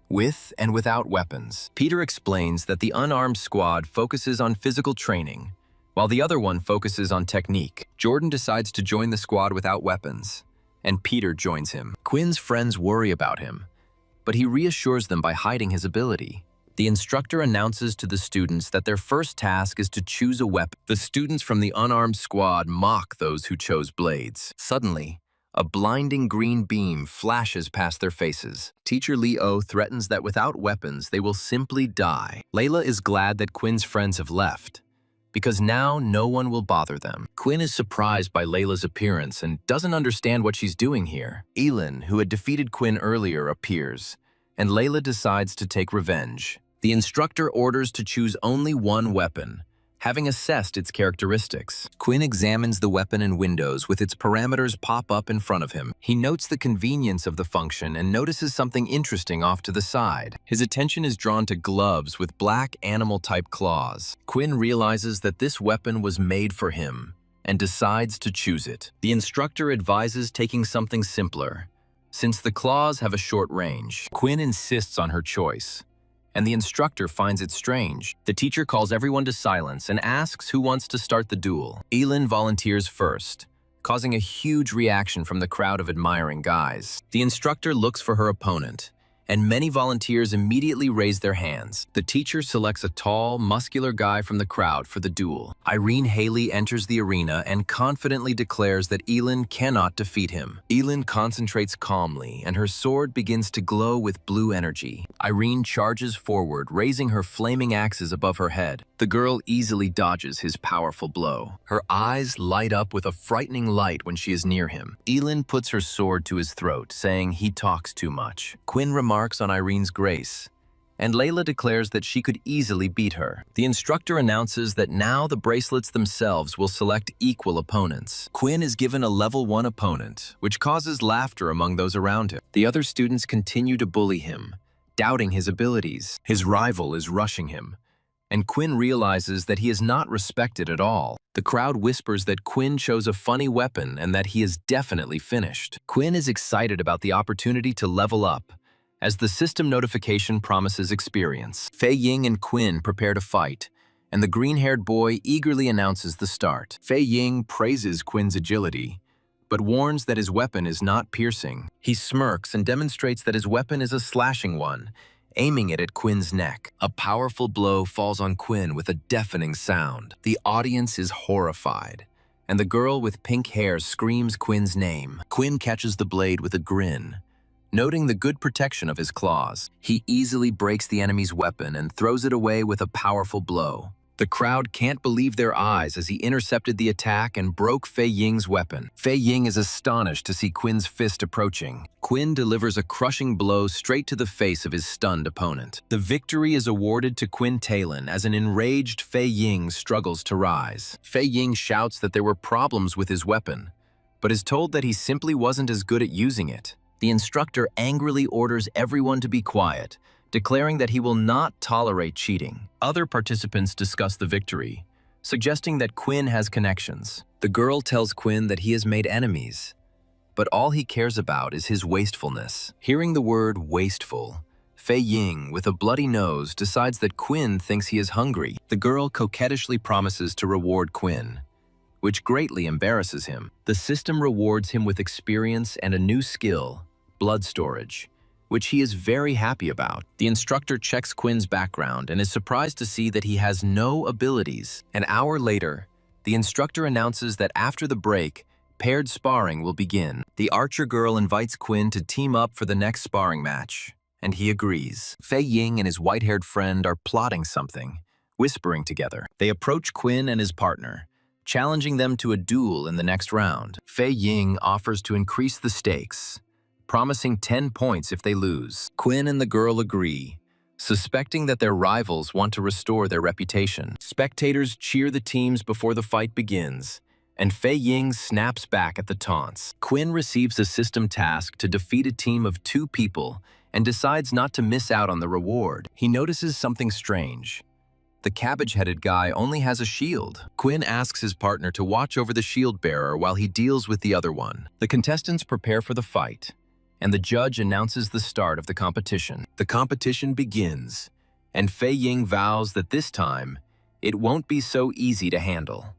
with and without weapons. Peter explains that the unarmed squad focuses on physical training, while the other one focuses on technique. Jordan decides to join the squad without weapons, and Peter joins him. Quinn's friends worry about him, but he reassures them by hiding his ability. The instructor announces to the students that their first task is to choose a weapon. The students from the unarmed squad mock those who chose blades. Suddenly, a blinding green beam flashes past their faces. Teacher Leo threatens that without weapons, they will simply die. Layla is glad that Quinn's friends have left, because now no one will bother them. Quinn is surprised by Layla's appearance and doesn't understand what she's doing here. Elin, who had defeated Quinn earlier, appears, and Layla decides to take revenge. The instructor orders to choose only one weapon, having assessed its characteristics. Quinn examines the weapon in Windows with its parameters pop up in front of him. He notes the convenience of the function and notices something interesting off to the side. His attention is drawn to gloves with black animal-type claws. Quinn realizes that this weapon was made for him and decides to choose it. The instructor advises taking something simpler, since the claws have a short range. Quinn insists on her choice, and the instructor finds it strange. The teacher calls everyone to silence and asks who wants to start the duel. Elin volunteers first, causing a huge reaction from the crowd of admiring guys. The instructor looks for her opponent, and many volunteers immediately raise their hands. The teacher selects a tall, muscular guy from the crowd for the duel. Irene Haley enters the arena and confidently declares that Elin cannot defeat him. Elin concentrates calmly, and her sword begins to glow with blue energy. Irene charges forward, raising her flaming axes above her head. The girl easily dodges his powerful blow. Her eyes light up with a frightening light when she is near him. Elin puts her sword to his throat, saying he talks too much. Quinn remarks on Irene's grace, and Layla declares that she could easily beat her. The instructor announces that now the bracelets themselves will select equal opponents. Quinn is given a level 1 opponent, which causes laughter among those around him. The other students continue to bully him, doubting his abilities. His rival is rushing him, and Quinn realizes that he is not respected at all. The crowd whispers that Quinn chose a funny weapon and that he is definitely finished. Quinn is excited about the opportunity to level up, as the system notification promises experience. Fei Ying and Quinn prepare to fight, and the green-haired boy eagerly announces the start. Fei Ying praises Quinn's agility, but warns that his weapon is not piercing. He smirks and demonstrates that his weapon is a slashing one, aiming it at Quinn's neck. A powerful blow falls on Quinn with a deafening sound. The audience is horrified, and the girl with pink hair screams Quinn's name. Quinn catches the blade with a grin, noting the good protection of his claws. He easily breaks the enemy's weapon and throws it away with a powerful blow. The crowd can't believe their eyes as he intercepted the attack and broke Fei Ying's weapon. Fei Ying is astonished to see Quinn's fist approaching. Quinn delivers a crushing blow straight to the face of his stunned opponent. The victory is awarded to Quinn Talon as an enraged Fei Ying struggles to rise. Fei Ying shouts that there were problems with his weapon, but is told that he simply wasn't as good at using it. The instructor angrily orders everyone to be quiet, declaring that he will not tolerate cheating. Other participants discuss the victory, suggesting that Quinn has connections. The girl tells Quinn that he has made enemies, but all he cares about is his wastefulness. Hearing the word wasteful, Fei Ying, with a bloody nose, decides that Quinn thinks he is hungry. The girl coquettishly promises to reward Quinn, which greatly embarrasses him. The system rewards him with experience and a new skill, blood storage, which he is very happy about. The instructor checks Quinn's background and is surprised to see that he has no abilities. An hour later, the instructor announces that after the break, paired sparring will begin. The archer girl invites Quinn to team up for the next sparring match, and he agrees. Fei Ying and his white-haired friend are plotting something, whispering together. They approach Quinn and his partner, challenging them to a duel in the next round. Fei Ying offers to increase the stakes, promising 10 points if they lose. Quinn and the girl agree, suspecting that their rivals want to restore their reputation. Spectators cheer the teams before the fight begins, and Fei Ying snaps back at the taunts. Quinn receives a system task to defeat a team of 2 people and decides not to miss out on the reward. He notices something strange. The cabbage-headed guy only has a shield. Quinn asks his partner to watch over the shield bearer while he deals with the other one. The contestants prepare for the fight, and the judge announces the start of the competition. The competition begins, and Fei Ying vows that this time, it won't be so easy to handle.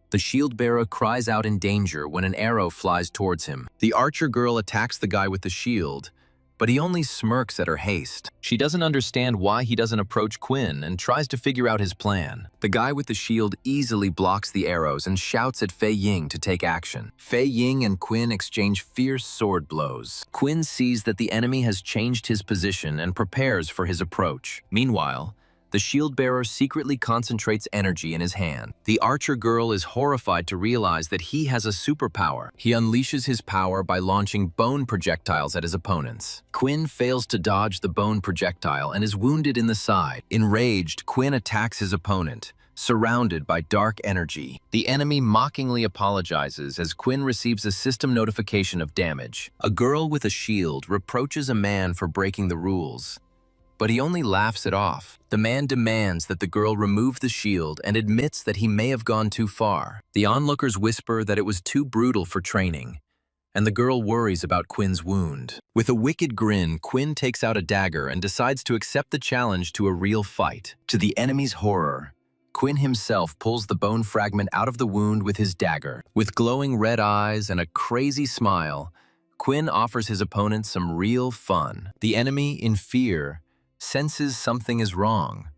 The shield bearer cries out in danger when an arrow flies towards him. The archer girl attacks the guy with the shield, but he only smirks at her haste. She doesn't understand why he doesn't approach Quinn and tries to figure out his plan. The guy with the shield easily blocks the arrows and shouts at Fei Ying to take action. Fei Ying and Quinn exchange fierce sword blows. Quinn sees that the enemy has changed his position and prepares for his approach. Meanwhile, the shield bearer secretly concentrates energy in his hand. The archer girl is horrified to realize that he has a superpower. He unleashes his power by launching bone projectiles at his opponents. Quinn fails to dodge the bone projectile and is wounded in the side. Enraged, Quinn attacks his opponent, surrounded by dark energy. The enemy mockingly apologizes as Quinn receives a system notification of damage. A girl with a shield reproaches a man for breaking the rules, but he only laughs it off. The man demands that the girl remove the shield and admits that he may have gone too far. The onlookers whisper that it was too brutal for training, and the girl worries about Quinn's wound. With a wicked grin, Quinn takes out a dagger and decides to accept the challenge to a real fight. To the enemy's horror, Quinn himself pulls the bone fragment out of the wound with his dagger. With glowing red eyes and a crazy smile, Quinn offers his opponent some real fun. The enemy, in fear, senses something is wrong,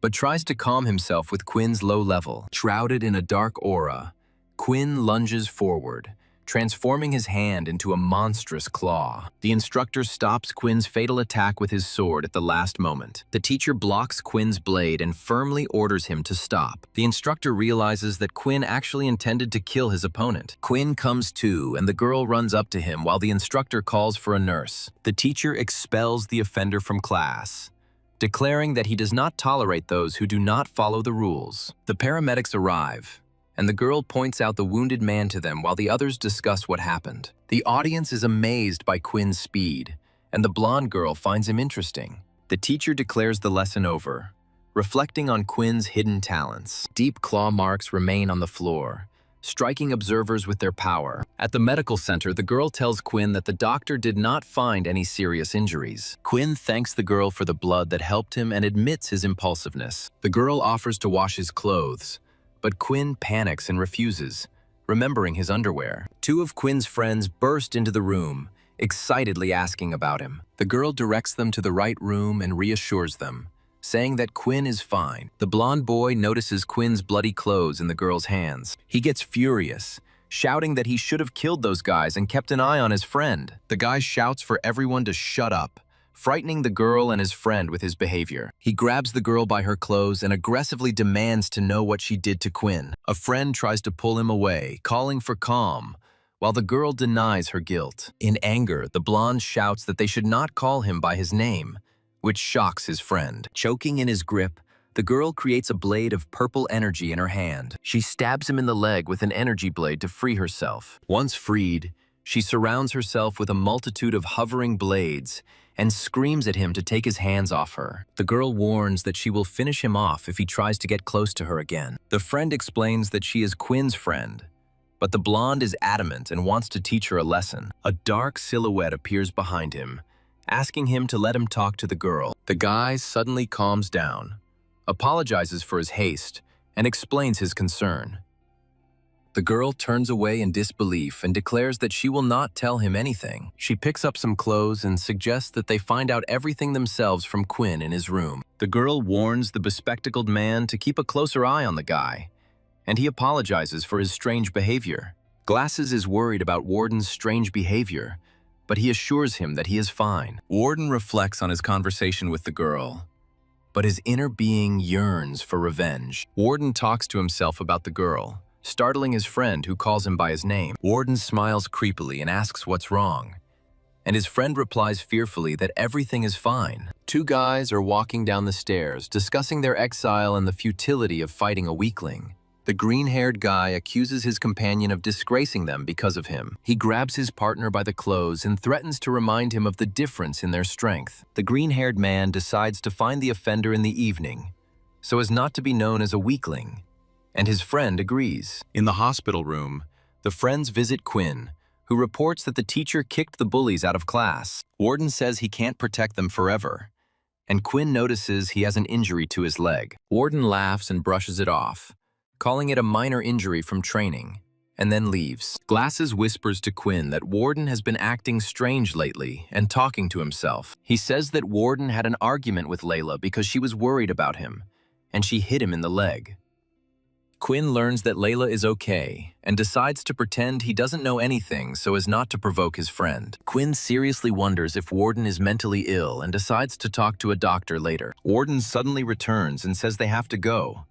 but tries to calm himself with Quinn's low level. Shrouded in a dark aura, Quinn lunges forward, transforming his hand into a monstrous claw. The instructor stops Quinn's fatal attack with his sword at the last moment. The teacher blocks Quinn's blade and firmly orders him to stop. The instructor realizes that Quinn actually intended to kill his opponent. Quinn comes to, and the girl runs up to him while the instructor calls for a nurse. The teacher expels the offender from class, declaring that he does not tolerate those who do not follow the rules. The paramedics arrive, and the girl points out the wounded man to them while the others discuss what happened. The audience is amazed by Quinn's speed, and the blonde girl finds him interesting. The teacher declares the lesson over, reflecting on Quinn's hidden talents. Deep claw marks remain on the floor, striking observers with their power. At the medical center, the girl tells Quinn that the doctor did not find any serious injuries. Quinn thanks the girl for the blood that helped him and admits his impulsiveness. The girl offers to wash his clothes, but Quinn panics and refuses, remembering his underwear. Two of Quinn's friends burst into the room, excitedly asking about him. The girl directs them to the right room and reassures them, saying that Quinn is fine. The blonde boy notices Quinn's bloody clothes in the girl's hands. He gets furious, shouting that he should have killed those guys and kept an eye on his friend. The guy shouts for everyone to shut up, frightening the girl and his friend with his behavior. He grabs the girl by her clothes and aggressively demands to know what she did to Quinn. A friend tries to pull him away, calling for calm, while the girl denies her guilt. In anger, the blonde shouts that they should not call him by his name, which shocks his friend. Choking in his grip, the girl creates a blade of purple energy in her hand. She stabs him in the leg with an energy blade to free herself. Once freed, she surrounds herself with a multitude of hovering blades and screams at him to take his hands off her. The girl warns that she will finish him off if he tries to get close to her again. The friend explains that she is Quinn's friend, but the blonde is adamant and wants to teach her a lesson. A dark silhouette appears behind him, asking him to let him talk to the girl. The guy suddenly calms down, apologizes for his haste, and explains his concern. The girl turns away in disbelief and declares that she will not tell him anything. She picks up some clothes and suggests that they find out everything themselves from Quinn in his room. The girl warns the bespectacled man to keep a closer eye on the guy, and he apologizes for his strange behavior. Glasses is worried about Warden's strange behavior, but he assures him that he is fine. Warden reflects on his conversation with the girl, but his inner being yearns for revenge. Warden talks to himself about the girl, startling his friend who calls him by his name. Warden smiles creepily and asks what's wrong, and his friend replies fearfully that everything is fine. Two guys are walking down the stairs, discussing their exile and the futility of fighting a weakling. The green-haired guy accuses his companion of disgracing them because of him. He grabs his partner by the clothes and threatens to remind him of the difference in their strength. The green-haired man decides to find the offender in the evening, so as not to be known as a weakling, and his friend agrees. In the hospital room, the friends visit Quinn, who reports that the teacher kicked the bullies out of class. Warden says he can't protect them forever, and Quinn notices he has an injury to his leg. Warden laughs and brushes it off, calling it a minor injury from training, and then leaves. Glasses whispers to Quinn that Warden has been acting strange lately and talking to himself. He says that Warden had an argument with Layla because she was worried about him, and she hit him in the leg. Quinn learns that Layla is okay and decides to pretend he doesn't know anything so as not to provoke his friend. Quinn seriously wonders if Warden is mentally ill and decides to talk to a doctor later. Warden suddenly returns and says they have to go,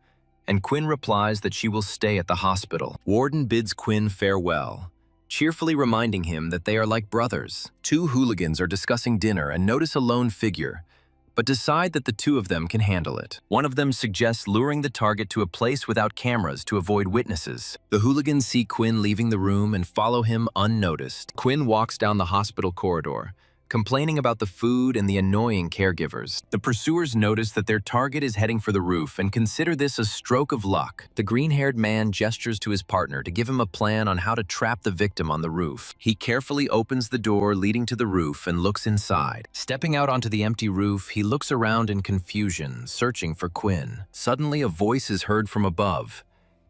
and Quinn replies that she will stay at the hospital. Warden bids Quinn farewell, cheerfully reminding him that they are like brothers. Two hooligans are discussing dinner and notice a lone figure, but decide that the two of them can handle it. One of them suggests luring the target to a place without cameras to avoid witnesses. The hooligans see Quinn leaving the room and follow him unnoticed. Quinn walks down the hospital corridor, complaining about the food and the annoying caregivers. The pursuers notice that their target is heading for the roof and consider this a stroke of luck. The green-haired man gestures to his partner to give him a plan on how to trap the victim on the roof. He carefully opens the door leading to the roof and looks inside. Stepping out onto the empty roof, he looks around in confusion, searching for Quinn. Suddenly, a voice is heard from above,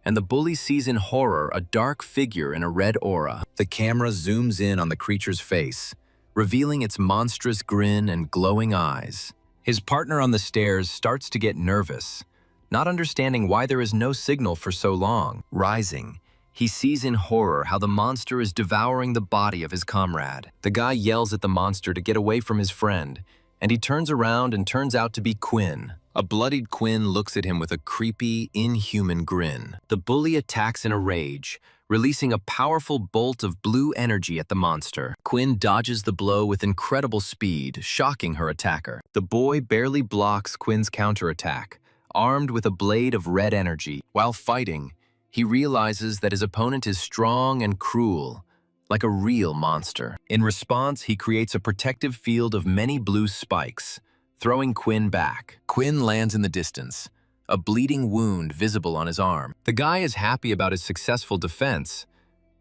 and the bully sees in horror a dark figure in a red aura. The camera zooms in on the creature's face, revealing its monstrous grin and glowing eyes. His partner on the stairs starts to get nervous, not understanding why there is no signal for so long. Rising, he sees in horror how the monster is devouring the body of his comrade. The guy yells at the monster to get away from his friend, and he turns around and turns out to be Quinn. A bloodied Quinn looks at him with a creepy, inhuman grin. The bully attacks in a rage, releasing a powerful bolt of blue energy at the monster. Quinn dodges the blow with incredible speed, shocking her attacker. The boy barely blocks Quinn's counterattack, armed with a blade of red energy. While fighting, he realizes that his opponent is strong and cruel, like a real monster. In response, he creates a protective field of many blue spikes, throwing Quinn back. Quinn lands in the distance, a bleeding wound visible on his arm. The guy is happy about his successful defense,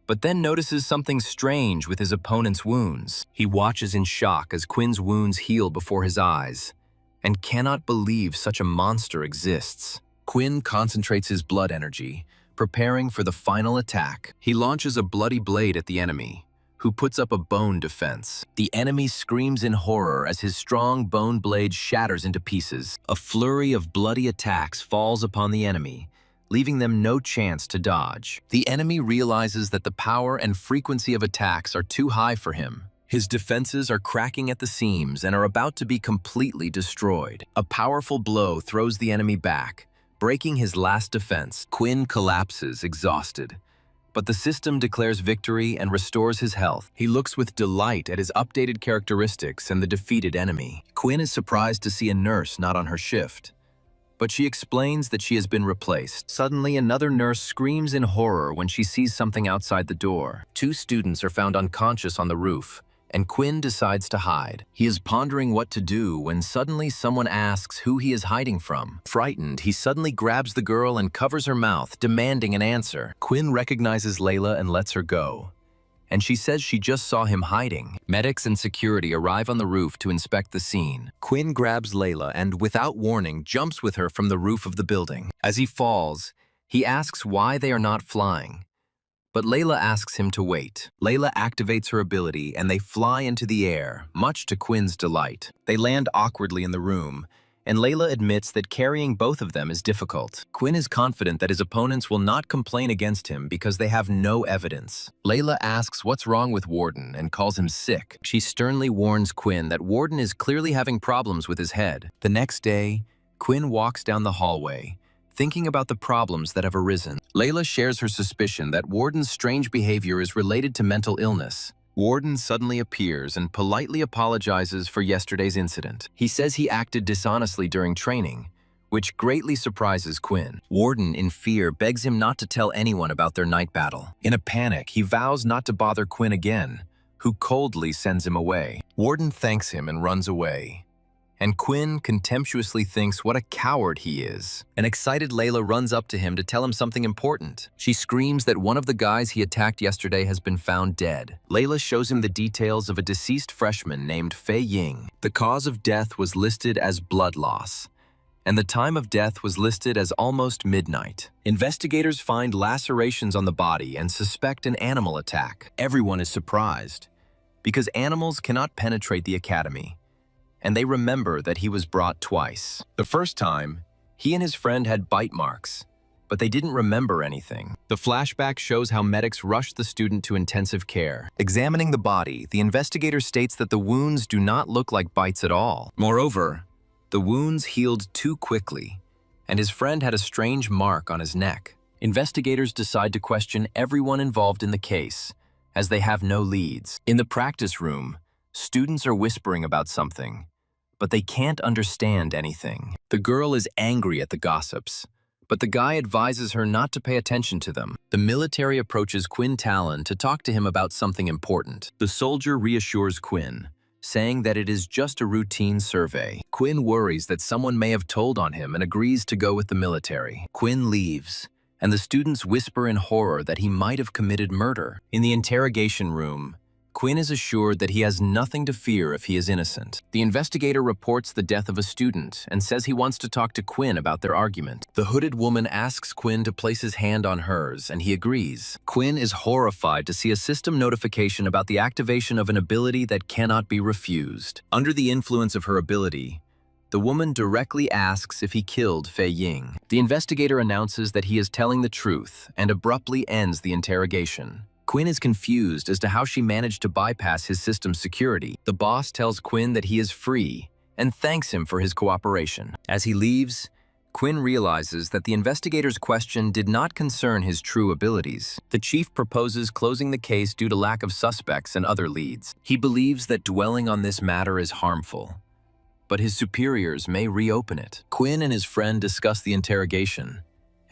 but then notices something strange with his opponent's wounds. He watches in shock as Quinn's wounds heal before his eyes, and cannot believe such a monster exists. Quinn concentrates his blood energy, preparing for the final attack. He launches a bloody blade at the enemy, who puts up a bone defense. The enemy screams in horror as his strong bone blade shatters into pieces. A flurry of bloody attacks falls upon the enemy, leaving them no chance to dodge. The enemy realizes that the power and frequency of attacks are too high for him. His defenses are cracking at the seams and are about to be completely destroyed. A powerful blow throws the enemy back, breaking his last defense. Quinn collapses, exhausted, but the system declares victory and restores his health. He looks with delight at his updated characteristics and the defeated enemy. Quinn is surprised to see a nurse not on her shift, but she explains that she has been replaced. Suddenly, another nurse screams in horror when she sees something outside the door. 2 students are found unconscious on the roof, and Quinn decides to hide. He is pondering what to do when suddenly someone asks who he is hiding from. Frightened, he suddenly grabs the girl and covers her mouth, demanding an answer. Quinn recognizes Layla and lets her go, and she says she just saw him hiding. Medics and security arrive on the roof to inspect the scene. Quinn grabs Layla and, without warning, jumps with her from the roof of the building. As he falls, he asks why they are not flying, but Layla asks him to wait. Layla activates her ability and they fly into the air, much to Quinn's delight. They land awkwardly in the room, and Layla admits that carrying both of them is difficult. Quinn is confident that his opponents will not complain against him because they have no evidence. Layla asks what's wrong with Warden and calls him sick. She sternly warns Quinn that Warden is clearly having problems with his head. The next day, Quinn walks down the hallway, thinking about the problems that have arisen. Layla shares her suspicion that Warden's strange behavior is related to mental illness. Warden suddenly appears and politely apologizes for yesterday's incident. He says he acted dishonestly during training, which greatly surprises Quinn. Warden, in fear, begs him not to tell anyone about their night battle. In a panic, he vows not to bother Quinn again, who coldly sends him away. Warden thanks him and runs away, and Quinn contemptuously thinks what a coward he is. An excited Layla runs up to him to tell him something important. She screams that one of the guys he attacked yesterday has been found dead. Layla shows him the details of a deceased freshman named Fei Ying. The cause of death was listed as blood loss, and the time of death was listed as almost midnight. Investigators find lacerations on the body and suspect an animal attack. Everyone is surprised, because animals cannot penetrate the academy, and they remember that he was brought twice. The first time, he and his friend had bite marks, but they didn't remember anything. The flashback shows how medics rushed the student to intensive care. Examining the body, the investigator states that the wounds do not look like bites at all. Moreover, the wounds healed too quickly, and his friend had a strange mark on his neck. Investigators decide to question everyone involved in the case, as they have no leads. In the practice room, students are whispering about something, but they can't understand anything. The girl is angry at the gossips, but the guy advises her not to pay attention to them. The military approaches Quinn Talon to talk to him about something important. The soldier reassures Quinn, saying that it is just a routine survey. Quinn worries that someone may have told on him and agrees to go with the military. Quinn leaves, and the students whisper in horror that he might have committed murder. In the interrogation room, Quinn is assured that he has nothing to fear if he is innocent. The investigator reports the death of a student and says he wants to talk to Quinn about their argument. The hooded woman asks Quinn to place his hand on hers, and he agrees. Quinn is horrified to see a system notification about the activation of an ability that cannot be refused. Under the influence of her ability, the woman directly asks if he killed Fei Ying. The investigator announces that he is telling the truth and abruptly ends the interrogation. Quinn is confused as to how she managed to bypass his system's security. The boss tells Quinn that he is free and thanks him for his cooperation. As he leaves, Quinn realizes that the investigator's question did not concern his true abilities. The chief proposes closing the case due to lack of suspects and other leads. He believes that dwelling on this matter is harmful, but his superiors may reopen it. Quinn and his friend discuss the interrogation,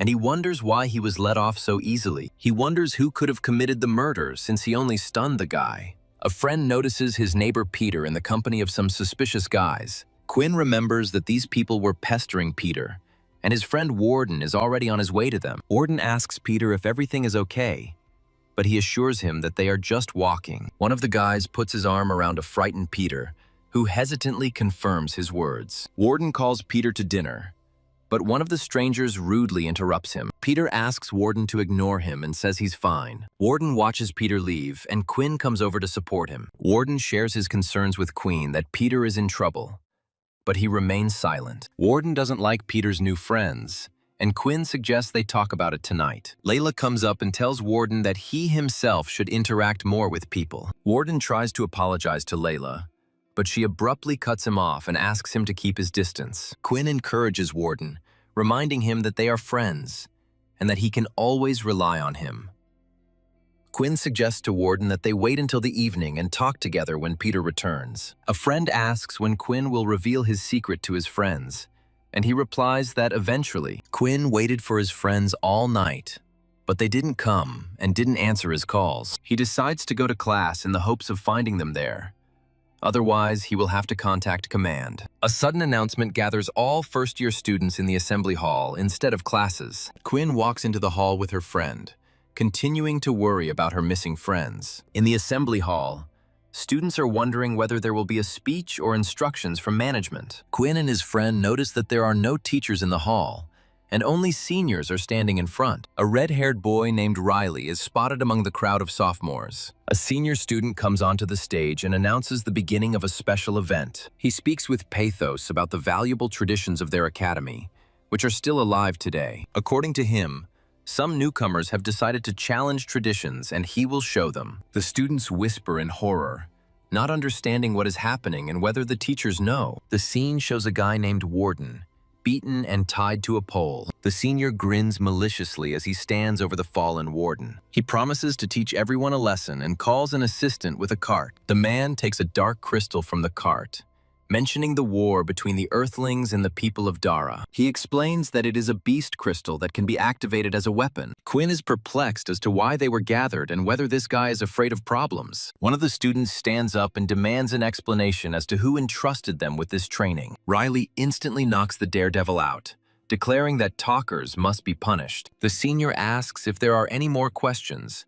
and he wonders why he was let off so easily. He wonders who could have committed the murder since he only stunned the guy. A friend notices his neighbor Peter in the company of some suspicious guys. Quinn remembers that these people were pestering Peter, and his friend Warden is already on his way to them. Warden asks Peter if everything is okay, but he assures him that they are just walking. One of the guys puts his arm around a frightened Peter, who hesitantly confirms his words. Warden calls Peter to dinner, but one of the strangers rudely interrupts him. Peter asks Warden to ignore him and says he's fine. Warden watches Peter leave, and Quinn comes over to support him. Warden shares his concerns with Quinn that Peter is in trouble, but he remains silent. Warden doesn't like Peter's new friends, and Quinn suggests they talk about it tonight. Layla comes up and tells Warden that he himself should interact more with people. Warden tries to apologize to Layla, but she abruptly cuts him off and asks him to keep his distance. Quinn encourages Warden, reminding him that they are friends and that he can always rely on him. Quinn suggests to Warden that they wait until the evening and talk together when Peter returns. A friend asks when Quinn will reveal his secret to his friends, and he replies that eventually. Quinn waited for his friends all night, but they didn't come and didn't answer his calls. He decides to go to class in the hopes of finding them there. Otherwise, he will have to contact command. A sudden announcement gathers all first-year students in the assembly hall instead of classes. Quinn walks into the hall with her friend, continuing to worry about her missing friends. In the assembly hall, students are wondering whether there will be a speech or instructions from management. Quinn and his friend notice that there are no teachers in the hall, and only seniors are standing in front. A red-haired boy named Riley is spotted among the crowd of sophomores. A senior student comes onto the stage and announces the beginning of a special event. He speaks with pathos about the valuable traditions of their academy, which are still alive today. According to him, some newcomers have decided to challenge traditions, and he will show them. The students whisper in horror, not understanding what is happening and whether the teachers know. The scene shows a guy named Warden, beaten and tied to a pole. The senior grins maliciously as he stands over the fallen Warden. He promises to teach everyone a lesson and calls an assistant with a cart. The man takes a dark crystal from the cart, mentioning the war between the Earthlings and the people of Dara. He explains that it is a beast crystal that can be activated as a weapon. Quinn is perplexed as to why they were gathered and whether this guy is afraid of problems. One of the students stands up and demands an explanation as to who entrusted them with this training. Riley instantly knocks the daredevil out, declaring that talkers must be punished. The senior asks if there are any more questions,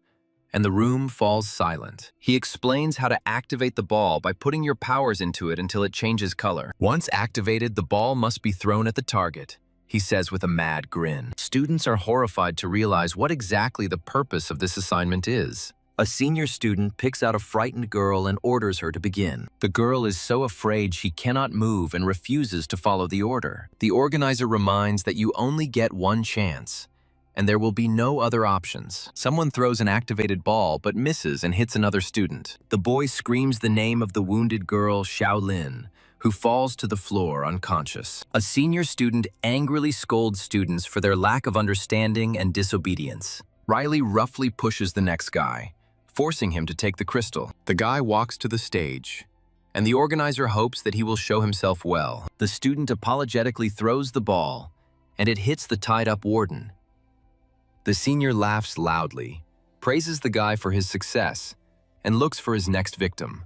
and the room falls silent. He explains how to activate the ball by putting your powers into it until it changes color. Once activated, the ball must be thrown at the target, he says with a mad grin. Students are horrified to realize what exactly the purpose of this assignment is. A senior student picks out a frightened girl and orders her to begin. The girl is so afraid she cannot move and refuses to follow the order. The organizer reminds that you only get one chance, and there will be no other options. Someone throws an activated ball but misses and hits another student. The boy screams the name of the wounded girl, Xiaolin, who falls to the floor unconscious. A senior student angrily scolds students for their lack of understanding and disobedience. Riley roughly pushes the next guy, forcing him to take the crystal. The guy walks to the stage, and the organizer hopes that he will show himself well. The student apologetically throws the ball, and it hits the tied-up Warden. The senior laughs loudly, praises the guy for his success, and looks for his next victim.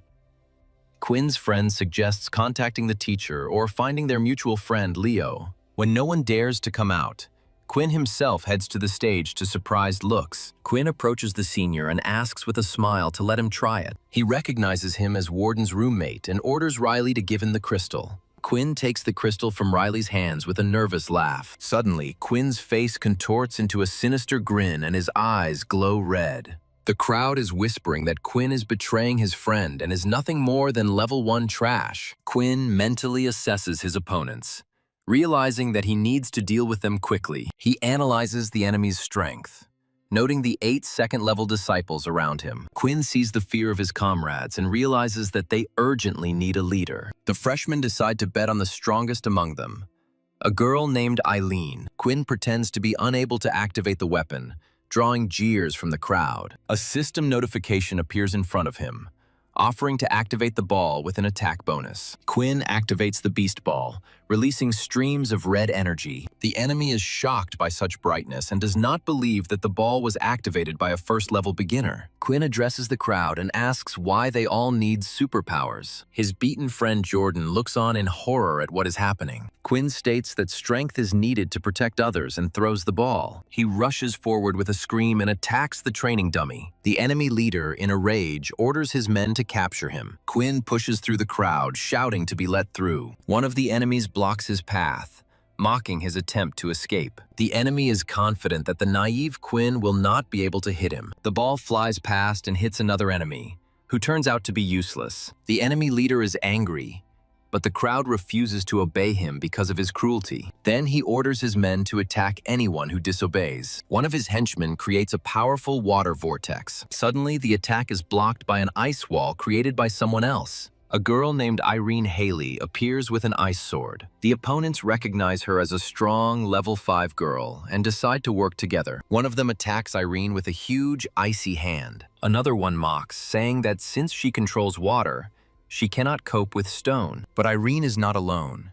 Quinn's friend suggests contacting the teacher or finding their mutual friend, Leo. When no one dares to come out, Quinn himself heads to the stage to surprised looks. Quinn approaches the senior and asks with a smile to let him try it. He recognizes him as Warden's roommate and orders Riley to give him the crystal. Quinn takes the crystal from Riley's hands with a nervous laugh. Suddenly, Quinn's face contorts into a sinister grin and his eyes glow red. The crowd is whispering that Quinn is betraying his friend and is nothing more than level 1 trash. Quinn mentally assesses his opponents. Realizing that he needs to deal with them quickly, he analyzes the enemy's strength. Noting the 8 second-level disciples around him, Quinn sees the fear of his comrades and realizes that they urgently need a leader. The freshmen decide to bet on the strongest among them, a girl named Eileen. Quinn pretends to be unable to activate the weapon, drawing jeers from the crowd. A system notification appears in front of him, offering to activate the ball with an attack bonus. Quinn activates the beast ball, releasing streams of red energy. The enemy is shocked by such brightness and does not believe that the ball was activated by a first-level beginner. Quinn addresses the crowd and asks why they all need superpowers. His beaten friend Jordan looks on in horror at what is happening. Quinn states that strength is needed to protect others and throws the ball. He rushes forward with a scream and attacks the training dummy. The enemy leader, in a rage, orders his men to capture him. Quinn pushes through the crowd, shouting to be let through. One of the enemies blocks his path, mocking his attempt to escape. The enemy is confident that the naive Quinn will not be able to hit him. The ball flies past and hits another enemy, who turns out to be useless. The enemy leader is angry, but the crowd refuses to obey him because of his cruelty. Then he orders his men to attack anyone who disobeys. One of his henchmen creates a powerful water vortex. Suddenly, the attack is blocked by an ice wall created by someone else. A girl named Irene Haley appears with an ice sword. The opponents recognize her as a strong level 5 girl and decide to work together. One of them attacks Irene with a huge icy hand. Another one mocks, saying that since she controls water, she cannot cope with stone. But Irene is not alone,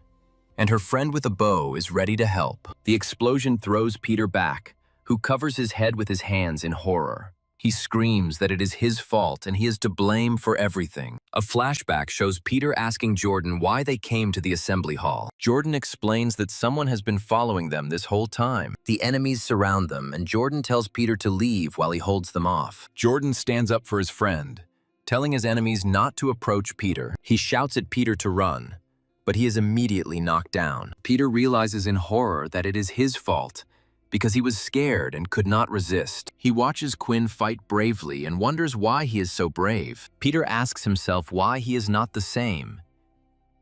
and her friend with a bow is ready to help. The explosion throws Peter back, who covers his head with his hands in horror. He screams that it is his fault and he is to blame for everything. A flashback shows Peter asking Jordan why they came to the assembly hall. Jordan explains that someone has been following them this whole time. The enemies surround them, and Jordan tells Peter to leave while he holds them off. Jordan stands up for his friend, telling his enemies not to approach Peter. He shouts at Peter to run, but he is immediately knocked down. Peter realizes in horror that it is his fault, because he was scared and could not resist. He watches Quinn fight bravely and wonders why he is so brave. Peter asks himself why he is not the same.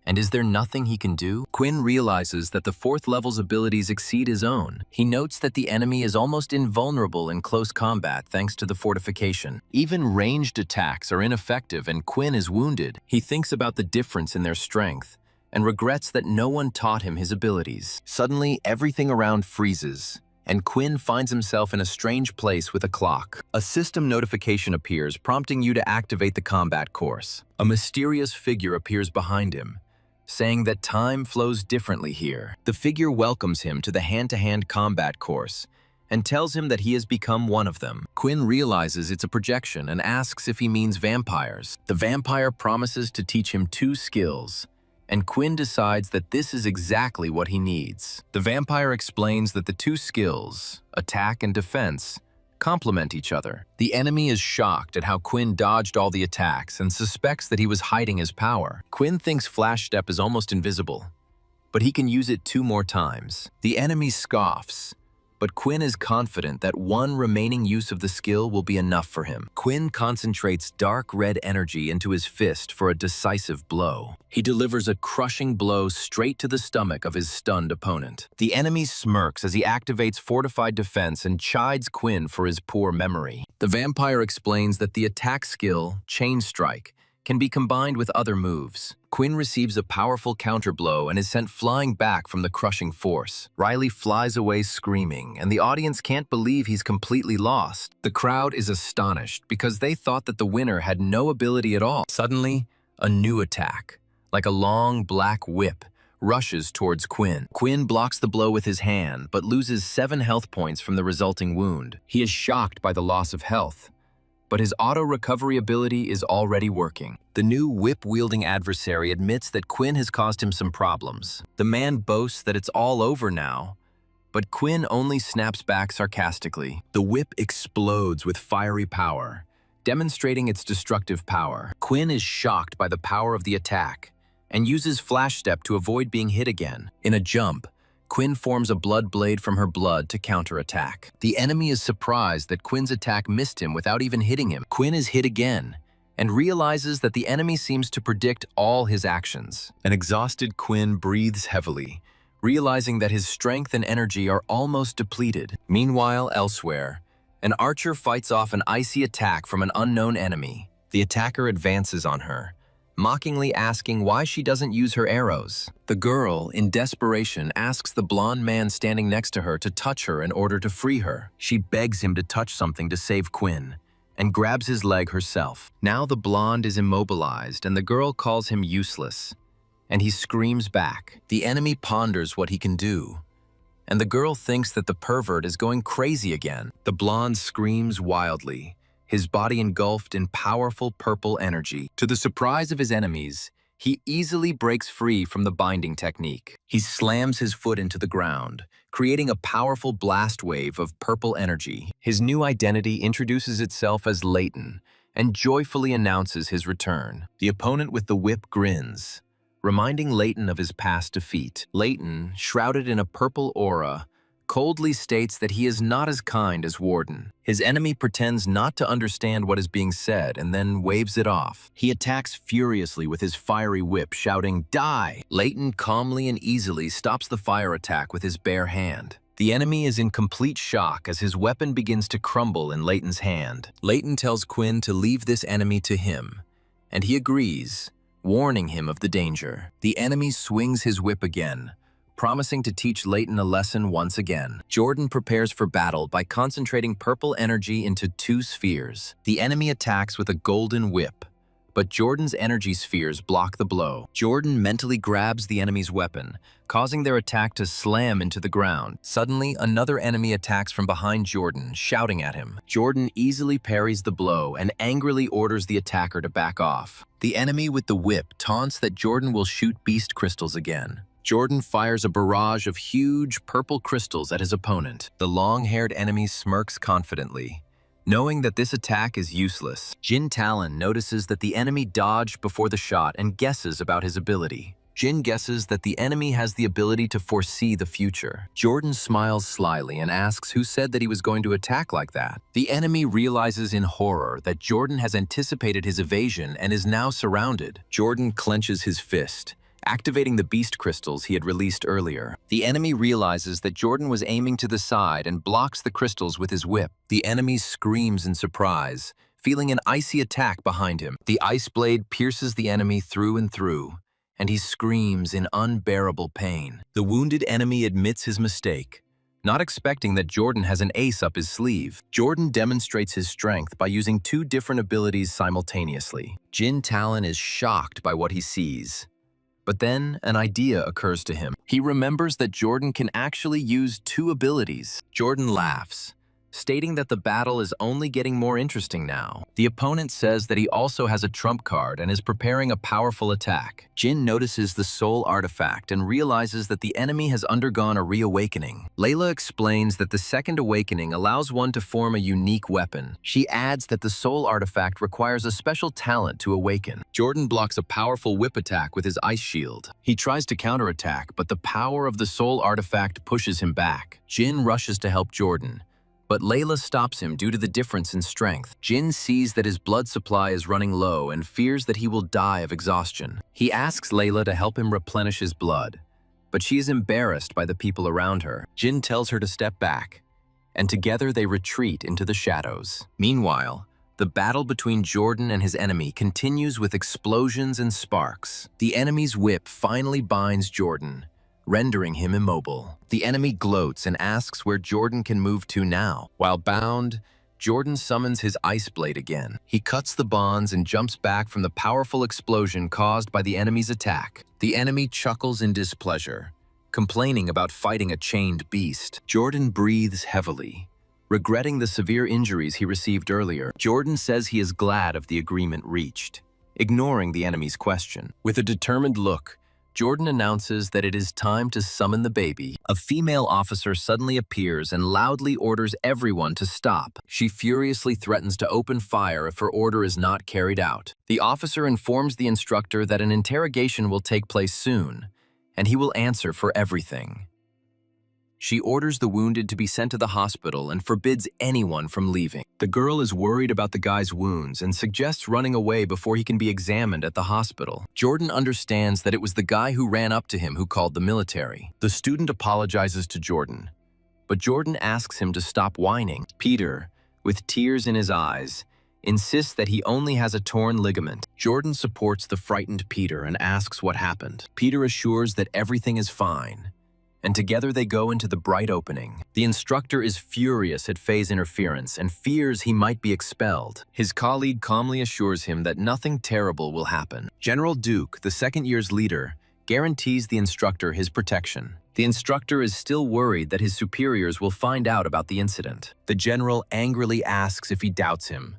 And is there nothing he can do? Quinn realizes that the 4th level's abilities exceed his own. He notes that the enemy is almost invulnerable in close combat thanks to the fortification. Even ranged attacks are ineffective and Quinn is wounded. He thinks about the difference in their strength and regrets that no one taught him his abilities. Suddenly, everything around freezes, and Quinn finds himself in a strange place with a clock. A system notification appears, prompting you to activate the combat course. A mysterious figure appears behind him, saying that time flows differently here. The figure welcomes him to the hand-to-hand combat course and tells him that he has become one of them. Quinn realizes it's a projection and asks if he means vampires. The vampire promises to teach him 2 skills, and Quinn decides that this is exactly what he needs. The vampire explains that the 2 skills, attack and defense, complement each other. The enemy is shocked at how Quinn dodged all the attacks and suspects that he was hiding his power. Quinn thinks Flash Step is almost invisible, but he can use it 2 more times. The enemy scoffs, but Quinn is confident that 1 remaining use of the skill will be enough for him. Quinn concentrates dark red energy into his fist for a decisive blow. He delivers a crushing blow straight to the stomach of his stunned opponent. The enemy smirks as he activates fortified defense and chides Quinn for his poor memory. The vampire explains that the attack skill, Chain Strike, can be combined with other moves. Quinn receives a powerful counterblow and is sent flying back from the crushing force. Riley flies away screaming, and the audience can't believe he's completely lost. The crowd is astonished because they thought that the winner had no ability at all. Suddenly, a new attack, like a long black whip, rushes towards Quinn. Quinn blocks the blow with his hand, but loses 7 health points from the resulting wound. He is shocked by the loss of health, but his auto-recovery ability is already working. The new whip-wielding adversary admits that Quinn has caused him some problems. The man boasts that it's all over now, but Quinn only snaps back sarcastically. The whip explodes with fiery power, demonstrating its destructive power. Quinn is shocked by the power of the attack and uses Flash Step to avoid being hit again. In a jump, Quinn forms a blood blade from her blood to counterattack. The enemy is surprised that Quinn's attack missed him without even hitting him. Quinn is hit again and realizes that the enemy seems to predict all his actions. An exhausted Quinn breathes heavily, realizing that his strength and energy are almost depleted. Meanwhile, elsewhere, an archer fights off an icy attack from an unknown enemy. The attacker advances on her, mockingly asking why she doesn't use her arrows. The girl, in desperation, asks the blonde man standing next to her to touch her in order to free her. She begs him to touch something to save Quinn, and grabs his leg herself. Now the blonde is immobilized, and the girl calls him useless, and he screams back. The enemy ponders what he can do, and the girl thinks that the pervert is going crazy again. The blonde screams wildly, his body engulfed in powerful purple energy. To the surprise of his enemies, he easily breaks free from the binding technique. He slams his foot into the ground, creating a powerful blast wave of purple energy. His new identity introduces itself as Leighton and joyfully announces his return. The opponent with the whip grins, reminding Leighton of his past defeat. Leighton, shrouded in a purple aura, coldly states that he is not as kind as Warden. His enemy pretends not to understand what is being said and then waves it off. He attacks furiously with his fiery whip, shouting, "Die!" Leighton calmly and easily stops the fire attack with his bare hand. The enemy is in complete shock as his weapon begins to crumble in Leighton's hand. Leighton tells Quinn to leave this enemy to him, and he agrees, warning him of the danger. The enemy swings his whip again, promising to teach Leighton a lesson once again. Jordan prepares for battle by concentrating purple energy into 2 spheres. The enemy attacks with a golden whip, but Jordan's energy spheres block the blow. Jordan mentally grabs the enemy's weapon, causing their attack to slam into the ground. Suddenly, another enemy attacks from behind Jordan, shouting at him. Jordan easily parries the blow and angrily orders the attacker to back off. The enemy with the whip taunts that Jordan will shoot beast crystals again. Jordan fires a barrage of huge purple crystals at his opponent. The long-haired enemy smirks confidently, knowing that this attack is useless. Jin Talon notices that the enemy dodged before the shot and guesses about his ability. Jin guesses that the enemy has the ability to foresee the future. Jordan smiles slyly and asks who said that he was going to attack like that. The enemy realizes in horror that Jordan has anticipated his evasion and is now surrounded. Jordan clenches his fist, activating the beast crystals he had released earlier. The enemy realizes that Jordan was aiming to the side and blocks the crystals with his whip. The enemy screams in surprise, feeling an icy attack behind him. The ice blade pierces the enemy through and through, and he screams in unbearable pain. The wounded enemy admits his mistake, not expecting that Jordan has an ace up his sleeve. Jordan demonstrates his strength by using 2 different abilities simultaneously. Jin Talon is shocked by what he sees. But then an idea occurs to him. He remembers that Jordan can actually use 2 abilities. Jordan laughs, stating that the battle is only getting more interesting now. The opponent says that he also has a trump card and is preparing a powerful attack. Jin notices the soul artifact and realizes that the enemy has undergone a reawakening. Layla explains that the second awakening allows one to form a unique weapon. She adds that the soul artifact requires a special talent to awaken. Jordan blocks a powerful whip attack with his ice shield. He tries to counterattack, but the power of the soul artifact pushes him back. Jin rushes to help Jordan, but Layla stops him due to the difference in strength. Jin sees that his blood supply is running low and fears that he will die of exhaustion. He asks Layla to help him replenish his blood, but she is embarrassed by the people around her. Jin tells her to step back, and together they retreat into the shadows. Meanwhile, the battle between Jordan and his enemy continues with explosions and sparks. The enemy's whip finally binds Jordan, rendering him immobile. The enemy gloats and asks where Jordan can move to now. While bound, Jordan summons his ice blade again. He cuts the bonds and jumps back from the powerful explosion caused by the enemy's attack. The enemy chuckles in displeasure, complaining about fighting a chained beast. Jordan breathes heavily, regretting the severe injuries he received earlier. Jordan says he is glad of the agreement reached, ignoring the enemy's question. With a determined look, Jordan announces that it is time to summon the baby. A female officer suddenly appears and loudly orders everyone to stop. She furiously threatens to open fire if her order is not carried out. The officer informs the instructor that an interrogation will take place soon, and he will answer for everything. She orders the wounded to be sent to the hospital and forbids anyone from leaving. The girl is worried about the guy's wounds and suggests running away before he can be examined at the hospital. Jordan understands that it was the guy who ran up to him who called the military. The student apologizes to Jordan, but Jordan asks him to stop whining. Peter, with tears in his eyes, insists that he only has a torn ligament. Jordan supports the frightened Peter and asks what happened. Peter assures that everything is fine, and together they go into the bright opening. The instructor is furious at Faye's interference and fears he might be expelled. His colleague calmly assures him that nothing terrible will happen. General Duke, the second year's leader, guarantees the instructor his protection. The instructor is still worried that his superiors will find out about the incident. The general angrily asks if he doubts him,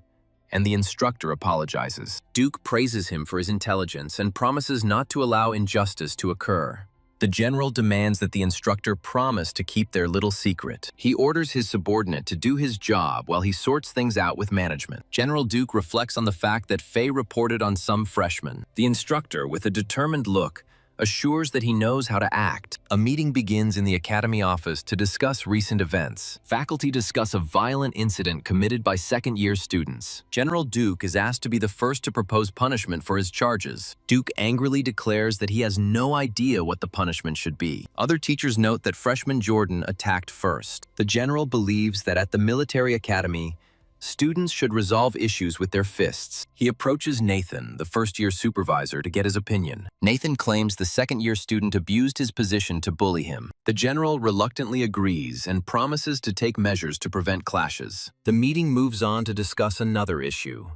and the instructor apologizes. Duke praises him for his intelligence and promises not to allow injustice to occur. The general demands that the instructor promise to keep their little secret. He orders his subordinate to do his job while he sorts things out with management. General Duke reflects on the fact that Faye reported on some freshmen. The instructor, with a determined look, assures that he knows how to act. A meeting begins in the academy office to discuss recent events. Faculty discuss a violent incident committed by second-year students. General Duke is asked to be the first to propose punishment for his charges. Duke angrily declares that he has no idea what the punishment should be. Other teachers note that freshman Jordan attacked first. The general believes that at the military academy, students should resolve issues with their fists. He approaches Nathan, the first-year supervisor, to get his opinion. Nathan claims the second-year student abused his position to bully him. The general reluctantly agrees and promises to take measures to prevent clashes. The meeting moves on to discuss another issue: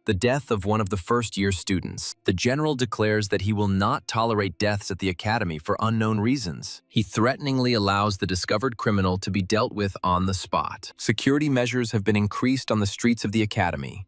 the death of one of the first-year students. The general declares that he will not tolerate deaths at the academy for unknown reasons. He threateningly allows the discovered criminal to be dealt with on the spot. Security measures have been increased on the streets of the academy,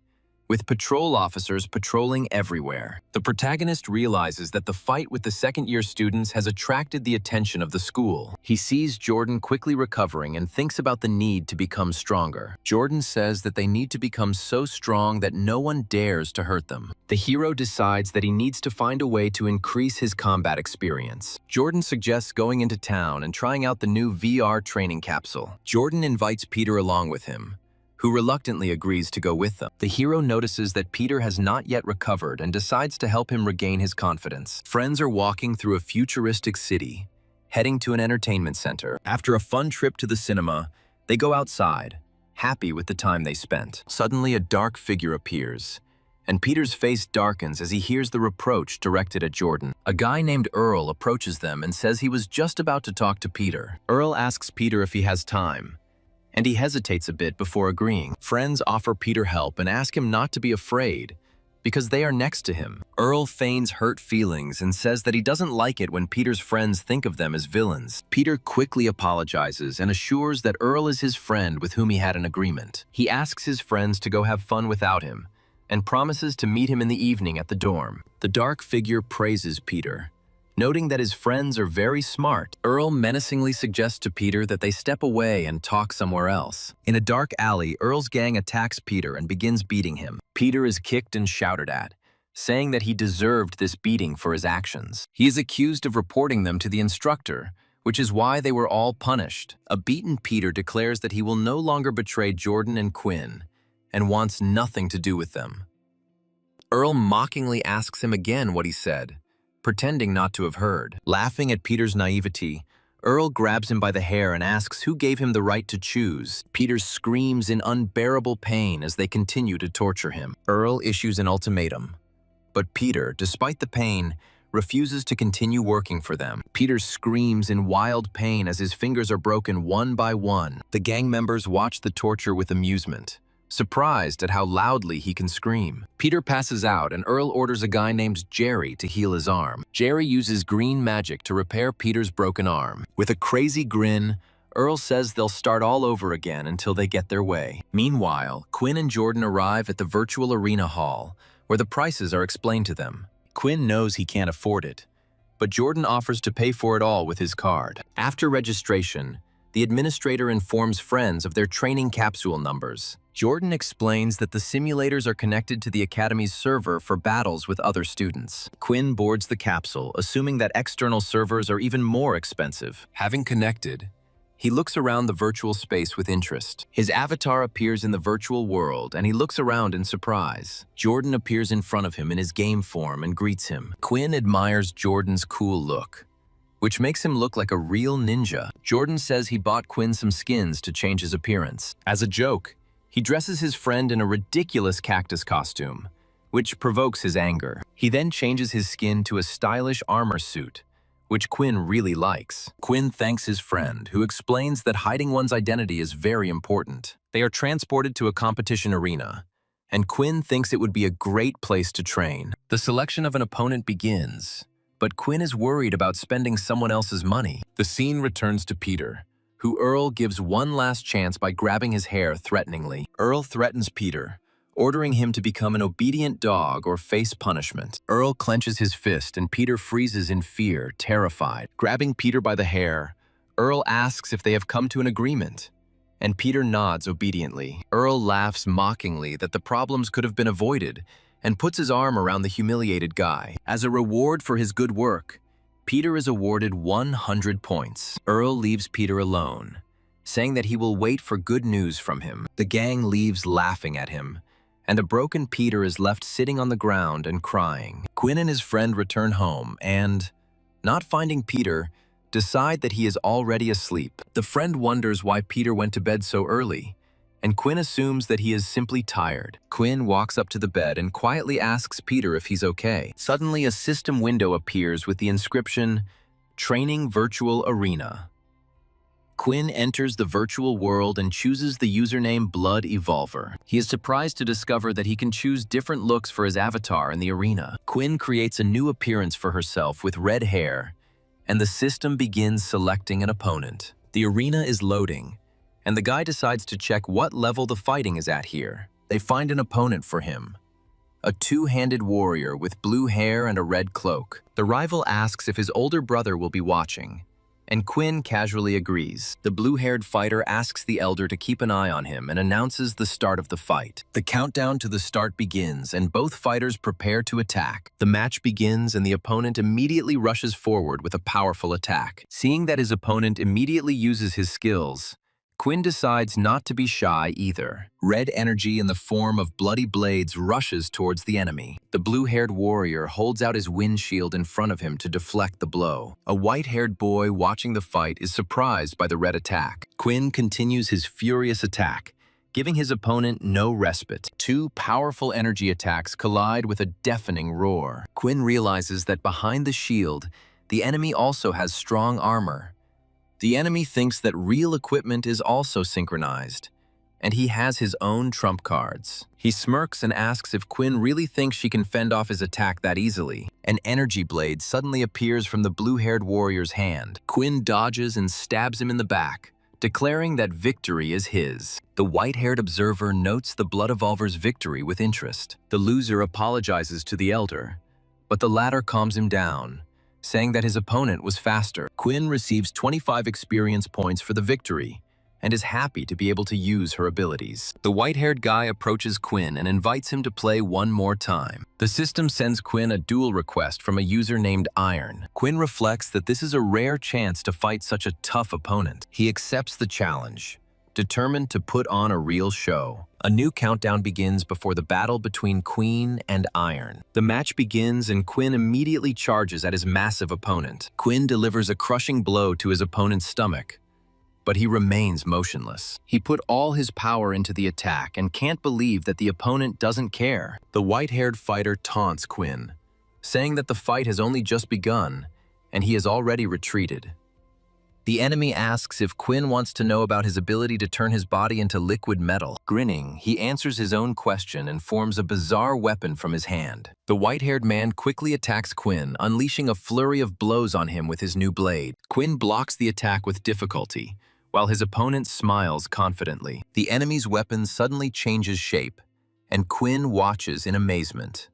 with patrol officers patrolling everywhere. The protagonist realizes that the fight with the second-year students has attracted the attention of the school. He sees Jordan quickly recovering and thinks about the need to become stronger. Jordan says that they need to become so strong that no one dares to hurt them. The hero decides that he needs to find a way to increase his combat experience. Jordan suggests going into town and trying out the new VR training capsule. Jordan invites Peter along with him, who reluctantly agrees to go with them. The hero notices that Peter has not yet recovered and decides to help him regain his confidence. Friends are walking through a futuristic city, heading to an entertainment center. After a fun trip to the cinema, they go outside, happy with the time they spent. Suddenly, a dark figure appears, and Peter's face darkens as he hears the reproach directed at Jordan. A guy named Earl approaches them and says he was just about to talk to Peter. Earl asks Peter if he has time, and he hesitates a bit before agreeing. Friends offer Peter help and ask him not to be afraid, because they are next to him. Earl feigns hurt feelings and says that he doesn't like it when Peter's friends think of them as villains. Peter quickly apologizes and assures that Earl is his friend with whom he had an agreement. He asks his friends to go have fun without him, and promises to meet him in the evening at the dorm. The dark figure praises Peter, noting that his friends are very smart. Earl menacingly suggests to Peter that they step away and talk somewhere else. In a dark alley, Earl's gang attacks Peter and begins beating him. Peter is kicked and shouted at, saying that he deserved this beating for his actions. He is accused of reporting them to the instructor, which is why they were all punished. A beaten Peter declares that he will no longer betray Jordan and Quinn, and wants nothing to do with them. Earl mockingly asks him again what he said, pretending not to have heard. Laughing at Peter's naivety, Earl grabs him by the hair and asks who gave him the right to choose. Peter screams in unbearable pain as they continue to torture him. Earl issues an ultimatum, but Peter, despite the pain, refuses to continue working for them. Peter screams in wild pain as his fingers are broken one by one. The gang members watch the torture with amusement, surprised at how loudly he can scream. Peter passes out and Earl orders a guy named Jerry to heal his arm. Jerry uses green magic to repair Peter's broken arm. With a crazy grin, Earl says they'll start all over again until they get their way. Meanwhile, Quinn and Jordan arrive at the virtual arena hall, where the prices are explained to them. Quinn knows he can't afford it, but Jordan offers to pay for it all with his card. After registration, the administrator informs friends of their training capsule numbers. Jordan explains that the simulators are connected to the Academy's server for battles with other students. Quinn boards the capsule, assuming that external servers are even more expensive. Having connected, he looks around the virtual space with interest. His avatar appears in the virtual world, and he looks around in surprise. Jordan appears in front of him in his game form and greets him. Quinn admires Jordan's cool look, which makes him look like a real ninja. Jordan says he bought Quinn some skins to change his appearance. As a joke, he dresses his friend in a ridiculous cactus costume, which provokes his anger. He then changes his skin to a stylish armor suit, which Quinn really likes. Quinn thanks his friend, who explains that hiding one's identity is very important. They are transported to a competition arena, and Quinn thinks it would be a great place to train. The selection of an opponent begins, but Quinn is worried about spending someone else's money. The scene returns to Peter, who Earl gives one last chance by grabbing his hair threateningly. Earl threatens Peter, ordering him to become an obedient dog or face punishment. Earl clenches his fist and Peter freezes in fear, terrified. Grabbing Peter by the hair, Earl asks if they have come to an agreement, and Peter nods obediently. Earl laughs mockingly that the problems could have been avoided and puts his arm around the humiliated guy. As a reward for his good work, Peter is awarded 100 points. Earl leaves Peter alone, saying that he will wait for good news from him. The gang leaves laughing at him, and a broken Peter is left sitting on the ground and crying. Quinn and his friend return home and, not finding Peter, decide that he is already asleep. The friend wonders why Peter went to bed so early, and Quinn assumes that he is simply tired. Quinn walks up to the bed and quietly asks Peter if he's okay. Suddenly, a system window appears with the inscription, "Training Virtual Arena." Quinn enters the virtual world and chooses the username Blood Evolver. He is surprised to discover that he can choose different looks for his avatar in the arena. Quinn creates a new appearance for herself with red hair, and the system begins selecting an opponent. The arena is loading, and the guy decides to check what level the fighting is at here. They find an opponent for him, a two-handed warrior with blue hair and a red cloak. The rival asks if his older brother will be watching, and Quinn casually agrees. The blue-haired fighter asks the elder to keep an eye on him and announces the start of the fight. The countdown to the start begins, and both fighters prepare to attack. The match begins, and the opponent immediately rushes forward with a powerful attack. Seeing that his opponent immediately uses his skills, Quinn decides not to be shy either. Red energy in the form of bloody blades rushes towards the enemy. The blue-haired warrior holds out his windshield in front of him to deflect the blow. A white-haired boy watching the fight is surprised by the red attack. Quinn continues his furious attack, giving his opponent no respite. Two powerful energy attacks collide with a deafening roar. Quinn realizes that behind the shield, the enemy also has strong armor. The enemy thinks that real equipment is also synchronized, and he has his own trump cards. He smirks and asks if Quinn really thinks she can fend off his attack that easily. An energy blade suddenly appears from the blue-haired warrior's hand. Quinn dodges and stabs him in the back, declaring that victory is his. The white-haired observer notes the Blood Evolver's victory with interest. The loser apologizes to the elder, but the latter calms him down, saying that his opponent was faster. Quinn receives 25 experience points for the victory and is happy to be able to use her abilities. The white-haired guy approaches Quinn and invites him to play one more time. The system sends Quinn a duel request from a user named Iron. Quinn reflects that this is a rare chance to fight such a tough opponent. He accepts the challenge, determined to put on a real show. A new countdown begins before the battle between Queen and Iron. The match begins and Quinn immediately charges at his massive opponent. Quinn delivers a crushing blow to his opponent's stomach, but he remains motionless. He put all his power into the attack and can't believe that the opponent doesn't care. The white-haired fighter taunts Quinn, saying that the fight has only just begun and he has already retreated. The enemy asks if Quinn wants to know about his ability to turn his body into liquid metal. Grinning, he answers his own question and forms a bizarre weapon from his hand. The white-haired man quickly attacks Quinn, unleashing a flurry of blows on him with his new blade. Quinn blocks the attack with difficulty, while his opponent smiles confidently. The enemy's weapon suddenly changes shape, and Quinn watches in amazement.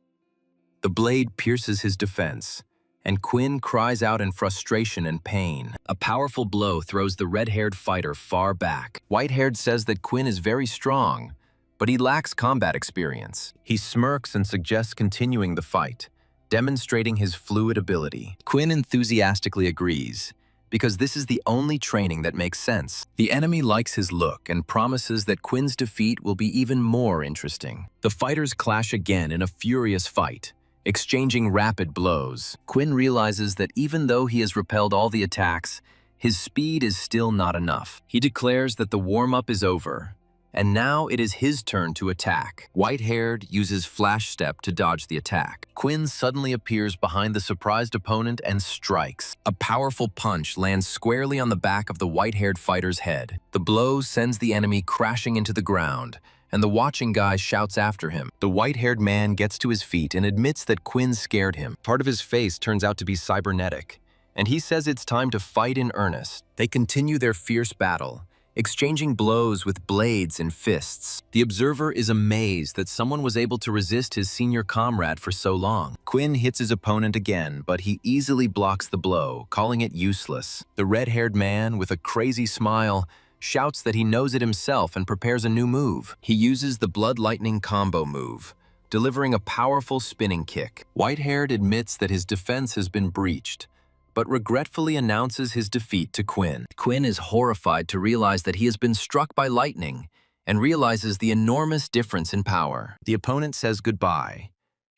The blade pierces his defense, and Quinn cries out in frustration and pain. A powerful blow throws the red-haired fighter far back. White-haired says that Quinn is very strong, but he lacks combat experience. He smirks and suggests continuing the fight, demonstrating his fluid ability. Quinn enthusiastically agrees, because this is the only training that makes sense. The enemy likes his look and promises that Quinn's defeat will be even more interesting. The fighters clash again in a furious fight, exchanging rapid blows. Quinn realizes that even though he has repelled all the attacks, his speed is still not enough. He declares that the warm-up is over, and now it is his turn to attack. White-haired uses Flash Step to dodge the attack. Quinn suddenly appears behind the surprised opponent and strikes. A powerful punch lands squarely on the back of the white-haired fighter's head. The blow sends the enemy crashing into the ground, and the watching guy shouts after him. The white-haired man gets to his feet and admits that Quinn scared him. Part of his face turns out to be cybernetic, and he says it's time to fight in earnest. They continue their fierce battle, exchanging blows with blades and fists. The observer is amazed that someone was able to resist his senior comrade for so long. Quinn hits his opponent again, but he easily blocks the blow, calling it useless. The red-haired man, with a crazy smile, shouts that he knows it himself and prepares a new move. He uses the Blood Lightning combo move, delivering a powerful spinning kick. White-haired admits that his defense has been breached, but regretfully announces his defeat to Quinn. Quinn is horrified to realize that he has been struck by lightning and realizes the enormous difference in power. The opponent says goodbye,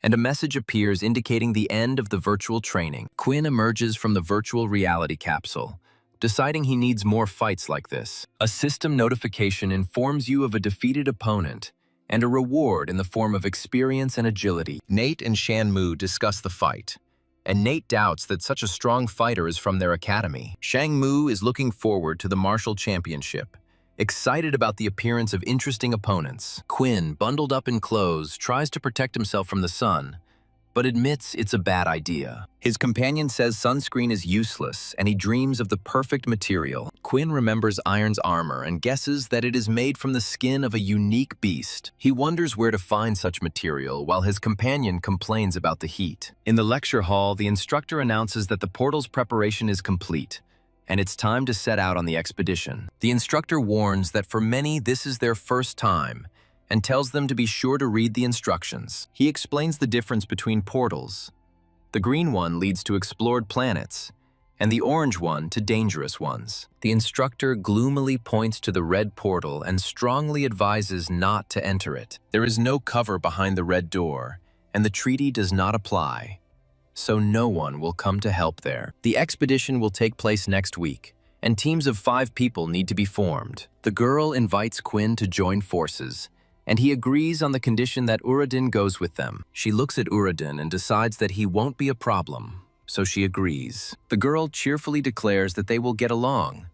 and a message appears indicating the end of the virtual training. Quinn emerges from the virtual reality capsule, deciding he needs more fights like this. A system notification informs you of a defeated opponent and a reward in the form of experience and agility. Nate and Shanmu discuss the fight, and Nate doubts that such a strong fighter is from their academy. Shangmu is looking forward to the martial championship, excited about the appearance of interesting opponents. Quinn, bundled up in clothes, tries to protect himself from the sun, but admits it's a bad idea. His companion says sunscreen is useless, and he dreams of the perfect material. Quinn remembers Iron's armor and guesses that it is made from the skin of a unique beast. He wonders where to find such material, while his companion complains about the heat. In the lecture hall, the instructor announces that the portal's preparation is complete, and it's time to set out on the expedition. The instructor warns that for many, this is their first time, and tells them to be sure to read the instructions. He explains the difference between portals. The green one leads to explored planets, and the orange one to dangerous ones. The instructor gloomily points to the red portal and strongly advises not to enter it. There is no cover behind the red door, and the treaty does not apply, so no one will come to help there. The expedition will take place next week, and teams of 5 people need to be formed. The girl invites Quinn to join forces, and he agrees on the condition that Uradin goes with them. She looks at Uradin and decides that he won't be a problem, so she agrees. The girl cheerfully declares that they will get along,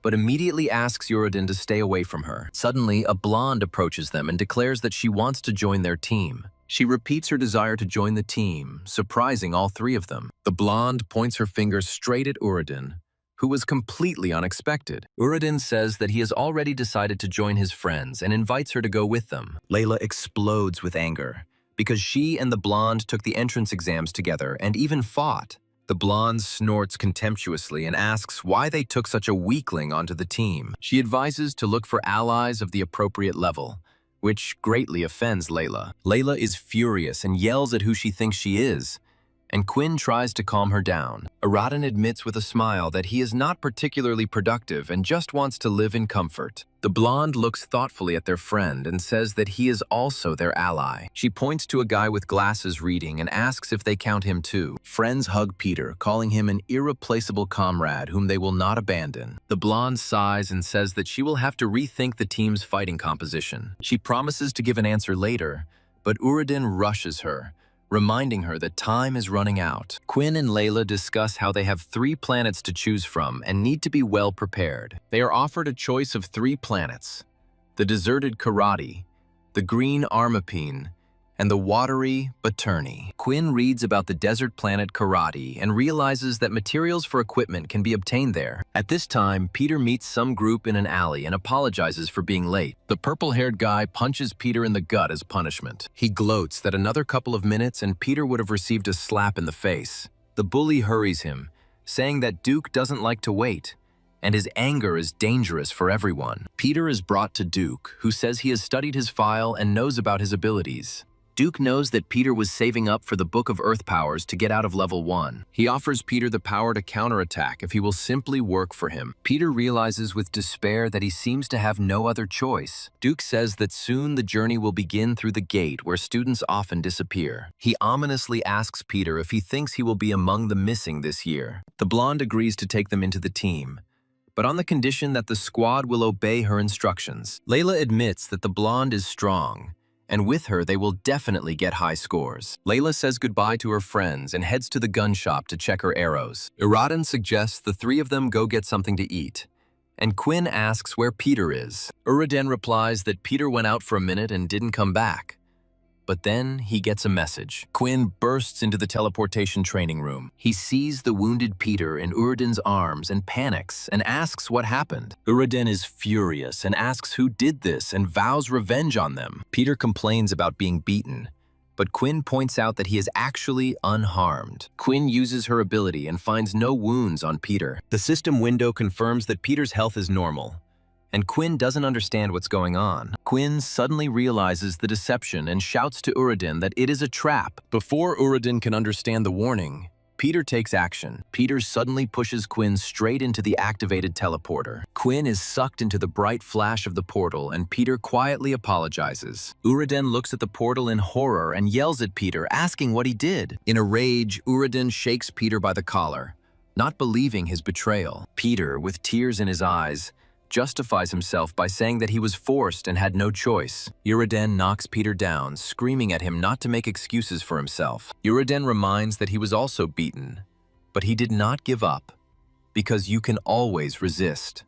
but immediately asks Uradin to stay away from her. Suddenly, a blonde approaches them and declares that she wants to join their team. She repeats her desire to join the team, surprising all 3 of them. The blonde points her finger straight at Uradin, who was completely unexpected. Uradin says that he has already decided to join his friends and invites her to go with them. Layla explodes with anger, because she and the blonde took the entrance exams together and even fought. The blonde snorts contemptuously and asks why they took such a weakling onto the team. She advises to look for allies of the appropriate level, which greatly offends Layla. Layla is furious and yells at who she thinks she is, and Quinn tries to calm her down. Uradin admits with a smile that he is not particularly productive and just wants to live in comfort. The blonde looks thoughtfully at their friend and says that he is also their ally. She points to a guy with glasses reading and asks if they count him too. Friends hug Peter, calling him an irreplaceable comrade whom they will not abandon. The blonde sighs and says that she will have to rethink the team's fighting composition. She promises to give an answer later, but Uradin rushes her, reminding her that time is running out. Quinn and Layla discuss how they have 3 planets to choose from and need to be well prepared. They are offered a choice of 3 planets: the deserted Karate, the green Armapine, and the watery Baturni. Quinn reads about the desert planet Karate and realizes that materials for equipment can be obtained there. At this time, Peter meets some group in an alley and apologizes for being late. The purple-haired guy punches Peter in the gut as punishment. He gloats that another couple of minutes and Peter would have received a slap in the face. The bully hurries him, saying that Duke doesn't like to wait, and his anger is dangerous for everyone. Peter is brought to Duke, who says he has studied his file and knows about his abilities. Duke knows that Peter was saving up for the Book of Earth powers to get out of level 1. He offers Peter the power to counterattack if he will simply work for him. Peter realizes with despair that he seems to have no other choice. Duke says that soon the journey will begin through the gate where students often disappear. He ominously asks Peter if he thinks he will be among the missing this year. The blonde agrees to take them into the team, but on the condition that the squad will obey her instructions. Layla admits that the blonde is strong, and with her they will definitely get high scores. Layla says goodbye to her friends and heads to the gun shop to check her arrows. Iraden suggests the three of them go get something to eat, and Quinn asks where Peter is. Iraden replies that Peter went out for a minute and didn't come back. But then he gets a message. Quinn bursts into the teleportation training room. He sees the wounded Peter in Uraden's arms and panics and asks what happened. Uraden is furious and asks who did this and vows revenge on them. Peter complains about being beaten, but Quinn points out that he is actually unharmed. Quinn uses her ability and finds no wounds on Peter. The system window confirms that Peter's health is normal, and Quinn doesn't understand what's going on. Quinn suddenly realizes the deception and shouts to Uraden that it is a trap. Before Uraden can understand the warning, Peter takes action. Peter suddenly pushes Quinn straight into the activated teleporter. Quinn is sucked into the bright flash of the portal, and Peter quietly apologizes. Uraden looks at the portal in horror and yells at Peter, asking what he did. In a rage, Uraden shakes Peter by the collar, not believing his betrayal. Peter, with tears in his eyes, justifies himself by saying that he was forced and had no choice. Uraden knocks Peter down, screaming at him not to make excuses for himself. Uraden reminds that he was also beaten, but he did not give up, because you can always resist.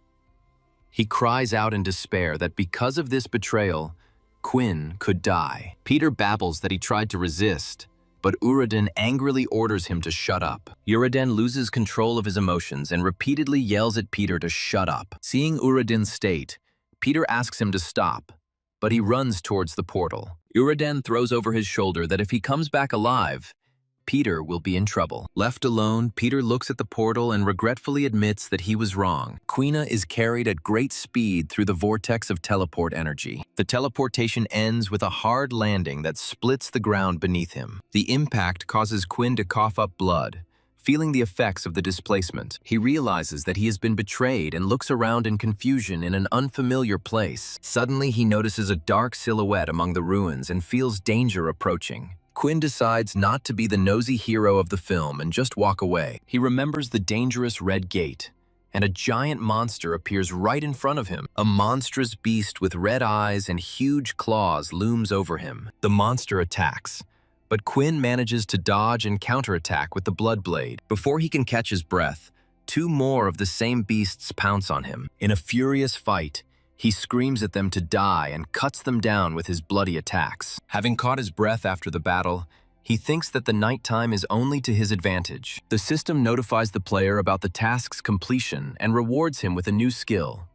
He cries out in despair that because of this betrayal, Quinn could die. Peter babbles that he tried to resist, but Uraden angrily orders him to shut up. Uraden loses control of his emotions and repeatedly yells at Peter to shut up. Seeing Uraden's state, Peter asks him to stop, but he runs towards the portal. Uraden throws over his shoulder that if he comes back alive, Peter will be in trouble. Left alone, Peter looks at the portal and regretfully admits that he was wrong. Quina is carried at great speed through the vortex of teleport energy. The teleportation ends with a hard landing that splits the ground beneath him. The impact causes Quinn to cough up blood, feeling the effects of the displacement. He realizes that he has been betrayed and looks around in confusion in an unfamiliar place. Suddenly, he notices a dark silhouette among the ruins and feels danger approaching. Quinn decides not to be the nosy hero of the film and just walk away. He remembers the dangerous red gate, and a giant monster appears right in front of him. A monstrous beast with red eyes and huge claws looms over him. The monster attacks, but Quinn manages to dodge and counterattack with the blood blade. Before he can catch his breath, two more of the same beasts pounce on him. In a furious fight, he screams at them to die and cuts them down with his bloody attacks. Having caught his breath after the battle, he thinks that the nighttime is only to his advantage. The system notifies the player about the task's completion and rewards him with a new skill,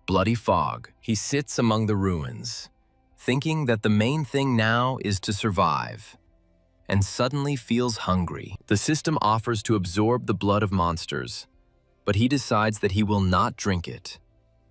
Bloody Fog. He sits among the ruins, thinking that the main thing now is to survive, and suddenly feels hungry. The system offers to absorb the blood of monsters, but he decides that he will not drink it,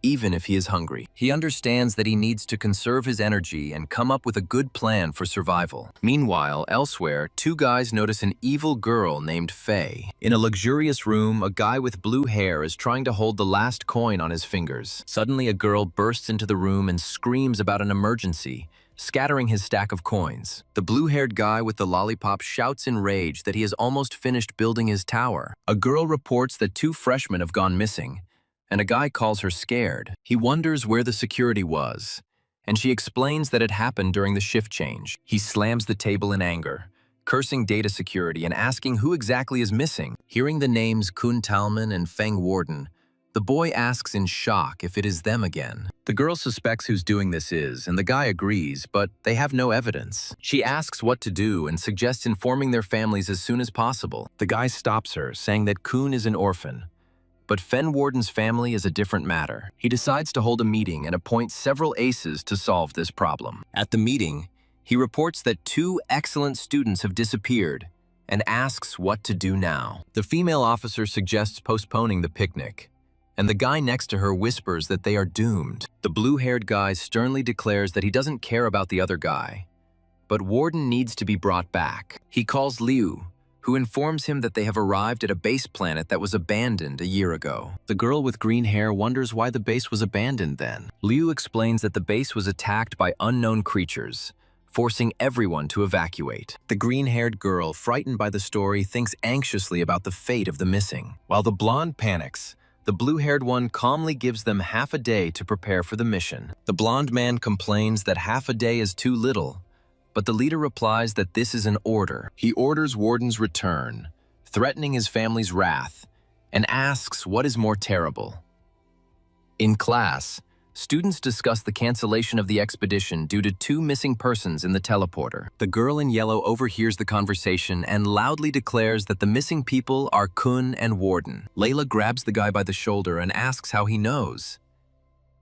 even if he is hungry. He understands that he needs to conserve his energy and come up with a good plan for survival. Meanwhile, elsewhere, two guys notice an evil girl named Faye. In a luxurious room, a guy with blue hair is trying to hold the last coin on his fingers. Suddenly, a girl bursts into the room and screams about an emergency, scattering his stack of coins. The blue-haired guy with the lollipop shouts in rage that he has almost finished building his tower. A girl reports that two freshmen have gone missing, and a guy calls her scared. He wonders where the security was, and she explains that it happened during the shift change. He slams the table in anger, cursing data security and asking who exactly is missing. Hearing the names Kun Talman and Feng Warden, The boy asks in shock if it is them again. The girl suspects who's doing this is, and the guy agrees, but they have no evidence. She asks what to do and suggests informing their families as soon as possible. The guy stops her, saying that Kun is an orphan. But Fen Warden's family is a different matter. He decides to hold a meeting and appoint several aces to solve this problem. At the meeting, he reports that 2 excellent students have disappeared and asks what to do now. The female officer suggests postponing the picnic, and the guy next to her whispers that they are doomed. The blue-haired guy sternly declares that he doesn't care about the other guy, but Warden needs to be brought back. He calls Liu, who informs him that they have arrived at a base planet that was abandoned a year ago. The girl with green hair wonders why the base was abandoned then. Liu explains that the base was attacked by unknown creatures, forcing everyone to evacuate. The green-haired girl, frightened by the story, thinks anxiously about the fate of the missing. While the blonde panics, the blue-haired one calmly gives them half a day to prepare for the mission. The blonde man complains that half a day is too little, but the leader replies that this is an order. He orders Warden's return, threatening his family's wrath, and asks what is more terrible. In class, students discuss the cancellation of the expedition due to 2 missing persons in the teleporter. The girl in yellow overhears the conversation and loudly declares that the missing people are Kun and Warden. Layla grabs the guy by the shoulder and asks how he knows,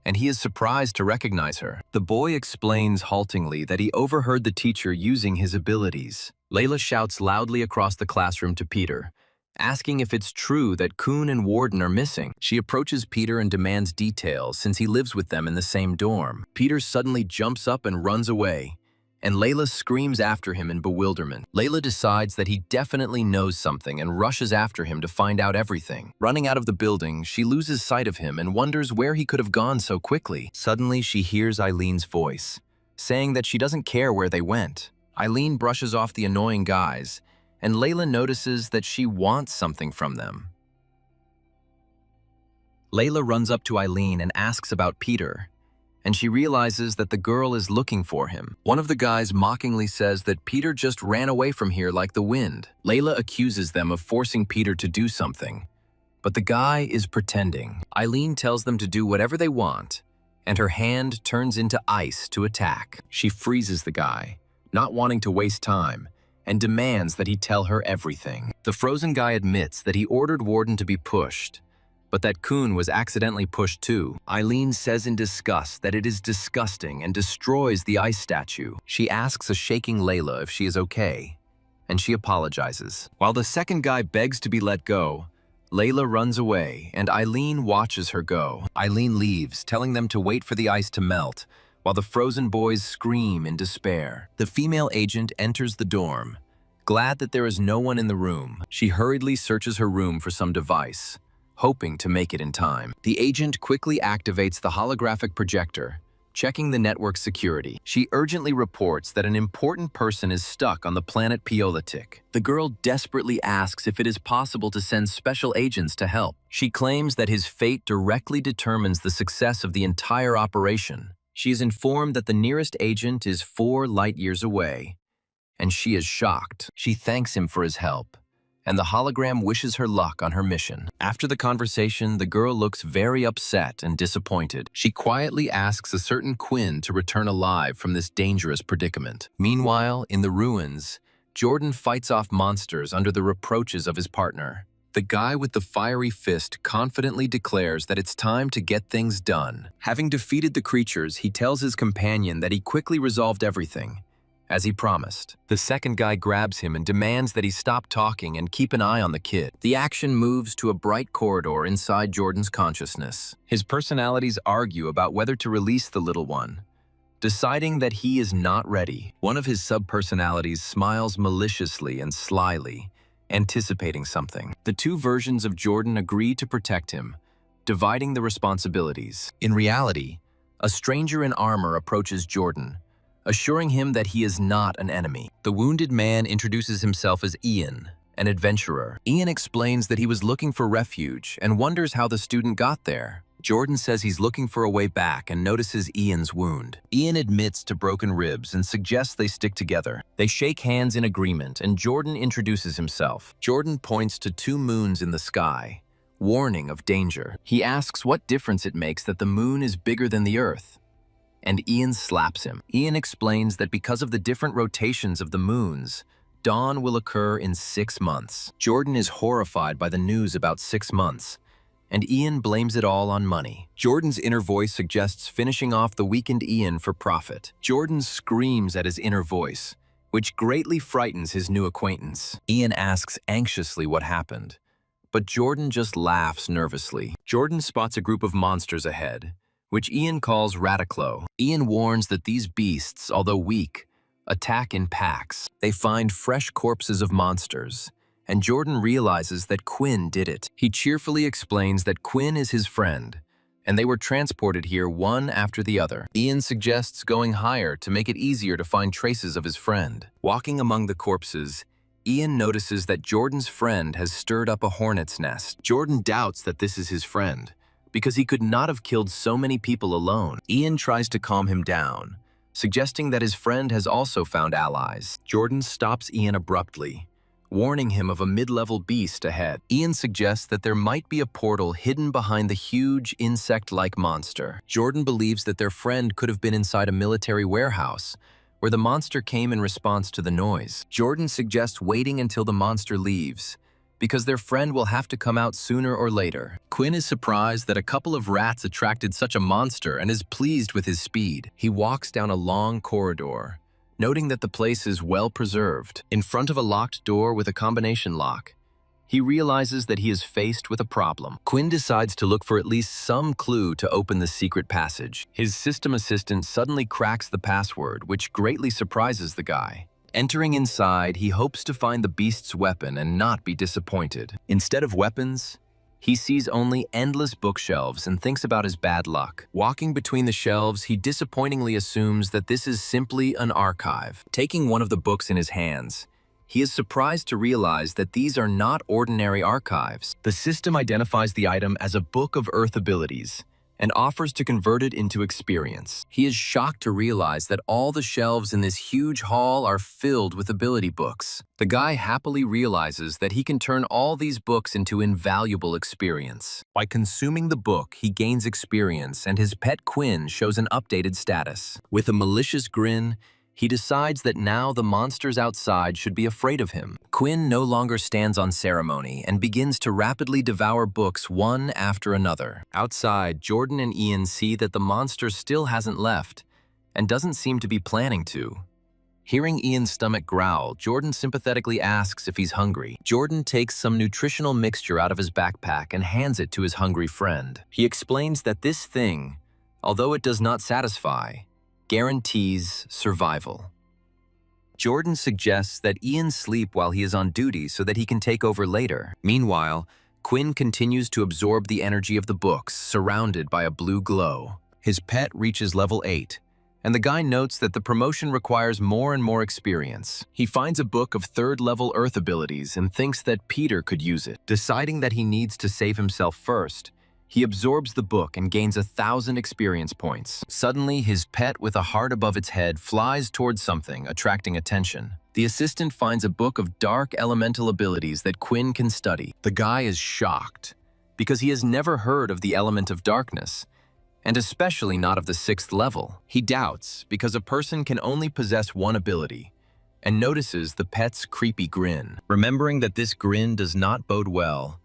and he is surprised to recognize her. The boy explains haltingly that he overheard the teacher using his abilities. Layla shouts loudly across the classroom to Peter, asking if it's true that Kun and Warden are missing. She approaches Peter and demands details since he lives with them in the same dorm. Peter suddenly jumps up and runs away, and Layla screams after him in bewilderment. Layla decides that he definitely knows something and rushes after him to find out everything. Running out of the building, she loses sight of him and wonders where he could have gone so quickly. Suddenly, she hears Eileen's voice, saying that she doesn't care where they went. Eileen brushes off the annoying guys, and Layla notices that she wants something from them. Layla runs up to Eileen and asks about Peter, and she realizes that the girl is looking for him. One of the guys mockingly says that Peter just ran away from here like the wind. Layla accuses them of forcing Peter to do something, but the guy is pretending. Eileen tells them to do whatever they want, and her hand turns into ice to attack. She freezes the guy, not wanting to waste time, and demands that he tell her everything. The frozen guy admits that he ordered Warden to be pushed, but that Kun was accidentally pushed too. Eileen says in disgust that it is disgusting and destroys the ice statue. She asks a shaking Layla if she is okay, and she apologizes. While the second guy begs to be let go, Layla runs away, and Eileen watches her go. Eileen leaves, telling them to wait for the ice to melt, while the frozen boys scream in despair. The female agent enters the dorm. Glad that there is no one in the room, she hurriedly searches her room for some device, hoping to make it in time. The agent quickly activates the holographic projector, checking the network security. She urgently reports that an important person is stuck on the planet Piolitic. The girl desperately asks if it is possible to send special agents to help. She claims that his fate directly determines the success of the entire operation. She is informed that the nearest agent is 4 light-years away, and she is shocked. She thanks him for his help, and the hologram wishes her luck on her mission. After the conversation, the girl looks very upset and disappointed. She quietly asks a certain Quinn to return alive from this dangerous predicament. Meanwhile, in the ruins, Jordan fights off monsters under the reproaches of his partner. The guy with the fiery fist confidently declares that it's time to get things done. Having defeated the creatures, he tells his companion that he quickly resolved everything, as he promised. The second guy grabs him and demands that he stop talking and keep an eye on the kid. The action moves to a bright corridor inside Jordan's consciousness. His personalities argue about whether to release the little one, deciding that he is not ready. One of his sub-personalities smiles maliciously and slyly, anticipating something. The 2 versions of Jordan agree to protect him, dividing the responsibilities. In reality, a stranger in armor approaches Jordan, assuring him that he is not an enemy. The wounded man introduces himself as Ian, an adventurer. Ian explains that he was looking for refuge and wonders how the student got there. Jordan says he's looking for a way back and notices Ian's wound. Ian admits to broken ribs and suggests they stick together. They shake hands in agreement, and Jordan introduces himself. Jordan points to 2 moons in the sky, warning of danger. He asks what difference it makes that the moon is bigger than the Earth. And Ian slaps him. Ian explains that because of the different rotations of the moons, dawn will occur in 6 months. Jordan is horrified by the news about 6 months, and Ian blames it all on money. Jordan's inner voice suggests finishing off the weakened Ian for profit. Jordan screams at his inner voice, which greatly frightens his new acquaintance. Ian asks anxiously what happened, but Jordan just laughs nervously. Jordan spots a group of monsters ahead, which Ian calls Radiclo. Ian warns that these beasts, although weak, attack in packs. They find fresh corpses of monsters, and Jordan realizes that Quinn did it. He cheerfully explains that Quinn is his friend, and they were transported here one after the other. Ian suggests going higher to make it easier to find traces of his friend. Walking among the corpses, Ian notices that Jordan's friend has stirred up a hornet's nest. Jordan doubts that this is his friend, because he could not have killed so many people alone. Ian tries to calm him down, suggesting that his friend has also found allies. Jordan stops Ian abruptly, warning him of a mid-level beast ahead. Ian suggests that there might be a portal hidden behind the huge insect-like monster. Jordan believes that their friend could have been inside a military warehouse, where the monster came in response to the noise. Jordan suggests waiting until the monster leaves, because their friend will have to come out sooner or later. Quinn is surprised that a couple of rats attracted such a monster and is pleased with his speed. He walks down a long corridor, noting that the place is well preserved. In front of a locked door with a combination lock, he realizes that he is faced with a problem. Quinn decides to look for at least some clue to open the secret passage. His system assistant suddenly cracks the password, which greatly surprises the guy. Entering inside, he hopes to find the beast's weapon and not be disappointed. Instead of weapons, he sees only endless bookshelves and thinks about his bad luck. Walking between the shelves, he disappointingly assumes that this is simply an archive. Taking one of the books in his hands, he is surprised to realize that these are not ordinary archives. The system identifies the item as a book of Earth abilities and offers to convert it into experience. He is shocked to realize that all the shelves in this huge hall are filled with ability books. The guy happily realizes that he can turn all these books into invaluable experience. By consuming the book, he gains experience, and his pet Quinn shows an updated status. With a malicious grin, he decides that now the monsters outside should be afraid of him. Quinn no longer stands on ceremony and begins to rapidly devour books one after another. Outside, Jordan and Ian see that the monster still hasn't left and doesn't seem to be planning to. Hearing Ian's stomach growl, Jordan sympathetically asks if he's hungry. Jordan takes some nutritional mixture out of his backpack and hands it to his hungry friend. He explains that this thing, although it does not satisfy, guarantees survival. Jordan suggests that Ian sleep while he is on duty so that he can take over later. Meanwhile, Quinn continues to absorb the energy of the books, surrounded by a blue glow. His pet reaches level 8, and the guy notes that the promotion requires more and more experience. He finds a book of 3rd-level Earth abilities and thinks that Peter could use it. Deciding that he needs to save himself first, he absorbs the book and gains 1,000 experience points. Suddenly, his pet with a heart above its head flies towards something, attracting attention. The assistant finds a book of dark elemental abilities that Quinn can study. The guy is shocked, because he has never heard of the element of darkness, and especially not of the 6th level. He doubts, because a person can only possess one ability, and notices the pet's creepy grin. Remembering that this grin does not bode well,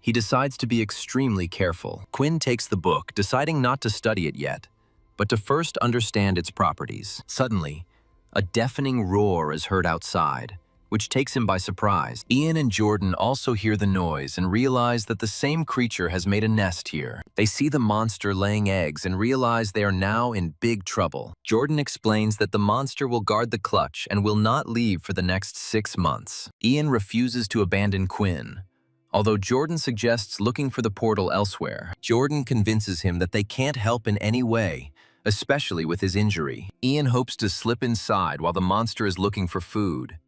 he decides to be extremely careful. Quinn takes the book, deciding not to study it yet, but to first understand its properties. Suddenly, a deafening roar is heard outside, which takes him by surprise. Ian and Jordan also hear the noise and realize that the same creature has made a nest here. They see the monster laying eggs and realize they are now in big trouble. Jordan explains that the monster will guard the clutch and will not leave for the next 6 months. Ian refuses to abandon Quinn, although Jordan suggests looking for the portal elsewhere. Jordan convinces him that they can't help in any way, especially with his injury. Ian hopes to slip inside while the monster is looking for food,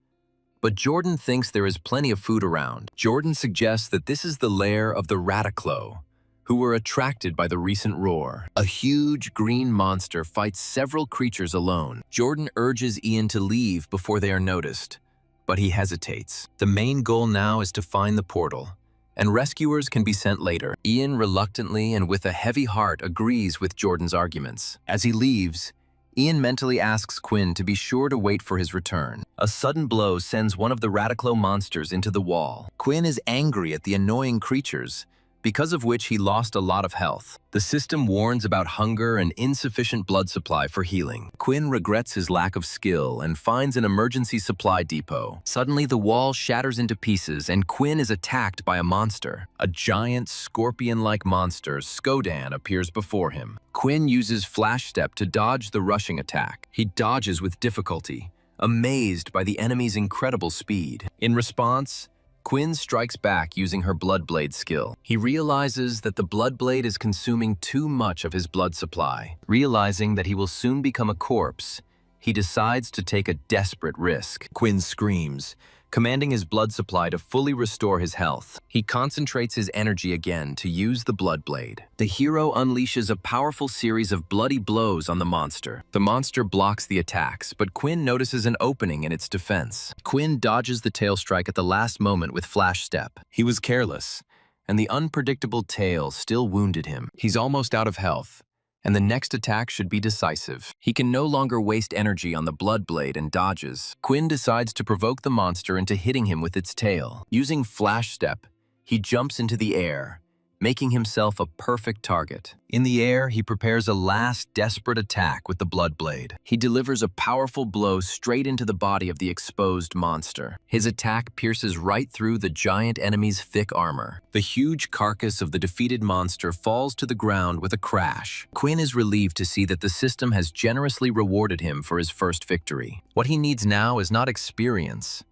but Jordan thinks there is plenty of food around. Jordan suggests that this is the lair of the Radiclo, who were attracted by the recent roar. A huge green monster fights several creatures alone. Jordan urges Ian to leave before they are noticed, but he hesitates. The main goal now is to find the portal, and rescuers can be sent later. Ian reluctantly and with a heavy heart agrees with Jordan's arguments. As he leaves, Ian mentally asks Quinn to be sure to wait for his return. A sudden blow sends one of the Radiclo monsters into the wall. Quinn is angry at the annoying creatures, because of which he lost a lot of health. The system warns about hunger and insufficient blood supply for healing. Quinn regrets his lack of skill and finds an emergency supply depot. Suddenly, the wall shatters into pieces and Quinn is attacked by a monster. A giant scorpion-like monster, Skodan, appears before him. Quinn uses Flash Step to dodge the rushing attack. He dodges with difficulty, amazed by the enemy's incredible speed. In response, Quinn strikes back using her Bloodblade skill. He realizes that the Bloodblade is consuming too much of his blood supply. Realizing that he will soon become a corpse, he decides to take a desperate risk. Quinn screams, commanding his blood supply to fully restore his health. He concentrates his energy again to use the Bloodblade. The hero unleashes a powerful series of bloody blows on the monster. The monster blocks the attacks, but Quinn notices an opening in its defense. Quinn dodges the tail strike at the last moment with Flash Step. He was careless, and the unpredictable tail still wounded him. He's almost out of health, and the next attack should be decisive. He can no longer waste energy on the Bloodblade and dodges. Quinn decides to provoke the monster into hitting him with its tail. Using Flash Step, he jumps into the air, making himself a perfect target. In the air, he prepares a last desperate attack with the Bloodblade. He delivers a powerful blow straight into the body of the exposed monster. His attack pierces right through the giant enemy's thick armor. The huge carcass of the defeated monster falls to the ground with a crash. Quinn is relieved to see that the system has generously rewarded him for his first victory. What he needs now is not experience,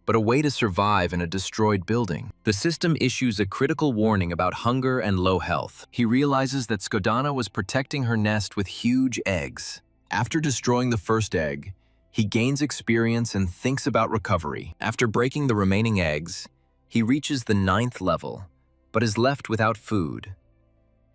but a way to survive in a destroyed building. The system issues a critical warning about hunger and low health. He realizes that Skodana was protecting her nest with huge eggs. After destroying the first egg, he gains experience and thinks about recovery. After breaking the remaining eggs, he reaches the 9th level, but is left without food.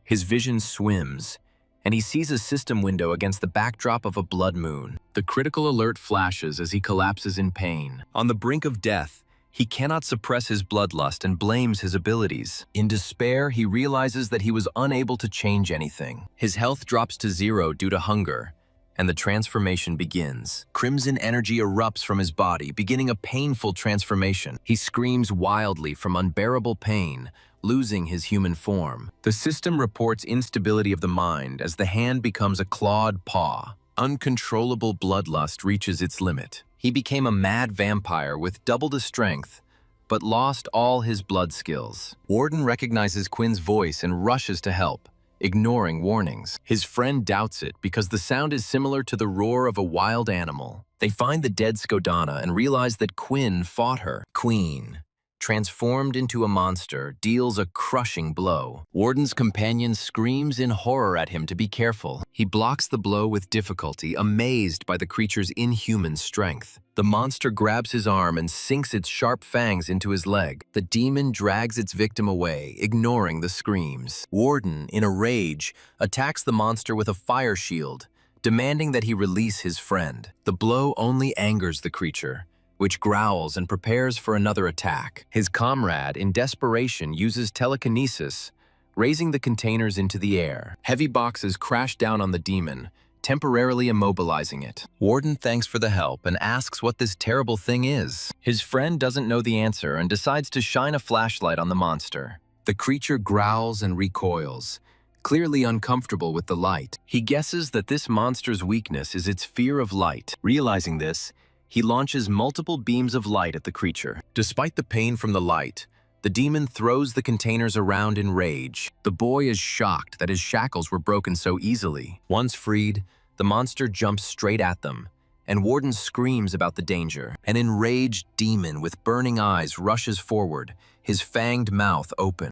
His vision swims, and he sees a system window against the backdrop of a blood moon. The critical alert flashes as he collapses in pain. On the brink of death, he cannot suppress his bloodlust and blames his abilities. In despair, he realizes that he was unable to change anything. His health drops to 0 due to hunger, and the transformation begins. Crimson energy erupts from his body, beginning a painful transformation. He screams wildly from unbearable pain, losing his human form. The system reports instability of the mind as the hand becomes a clawed paw. Uncontrollable bloodlust reaches its limit. He became a mad vampire with double the strength, but lost all his blood skills. Warden recognizes Quinn's voice and rushes to help, ignoring warnings. His friend doubts it because the sound is similar to the roar of a wild animal. They find the dead Skodana and realize that Quinn fought her. Queen, transformed into a monster, deals a crushing blow. Warden's companion screams in horror at him to be careful. He blocks the blow with difficulty, amazed by the creature's inhuman strength. The monster grabs his arm and sinks its sharp fangs into his leg. The demon drags its victim away, ignoring the screams. Warden, in a rage, attacks the monster with a fire shield, demanding that he release his friend. The blow only angers the creature, which growls and prepares for another attack. His comrade, in desperation, uses telekinesis, raising the containers into the air. Heavy boxes crash down on the demon, temporarily immobilizing it. Warden thanks for the help and asks what this terrible thing is. His friend doesn't know the answer and decides to shine a flashlight on the monster. The creature growls and recoils, clearly uncomfortable with the light. He guesses that this monster's weakness is its fear of light. Realizing this, he launches multiple beams of light at the creature. Despite the pain from the light, the demon throws the containers around in rage. The boy is shocked that his shackles were broken so easily. Once freed, the monster jumps straight at them, and Warden screams about the danger. An enraged demon with burning eyes rushes forward, his fanged mouth open.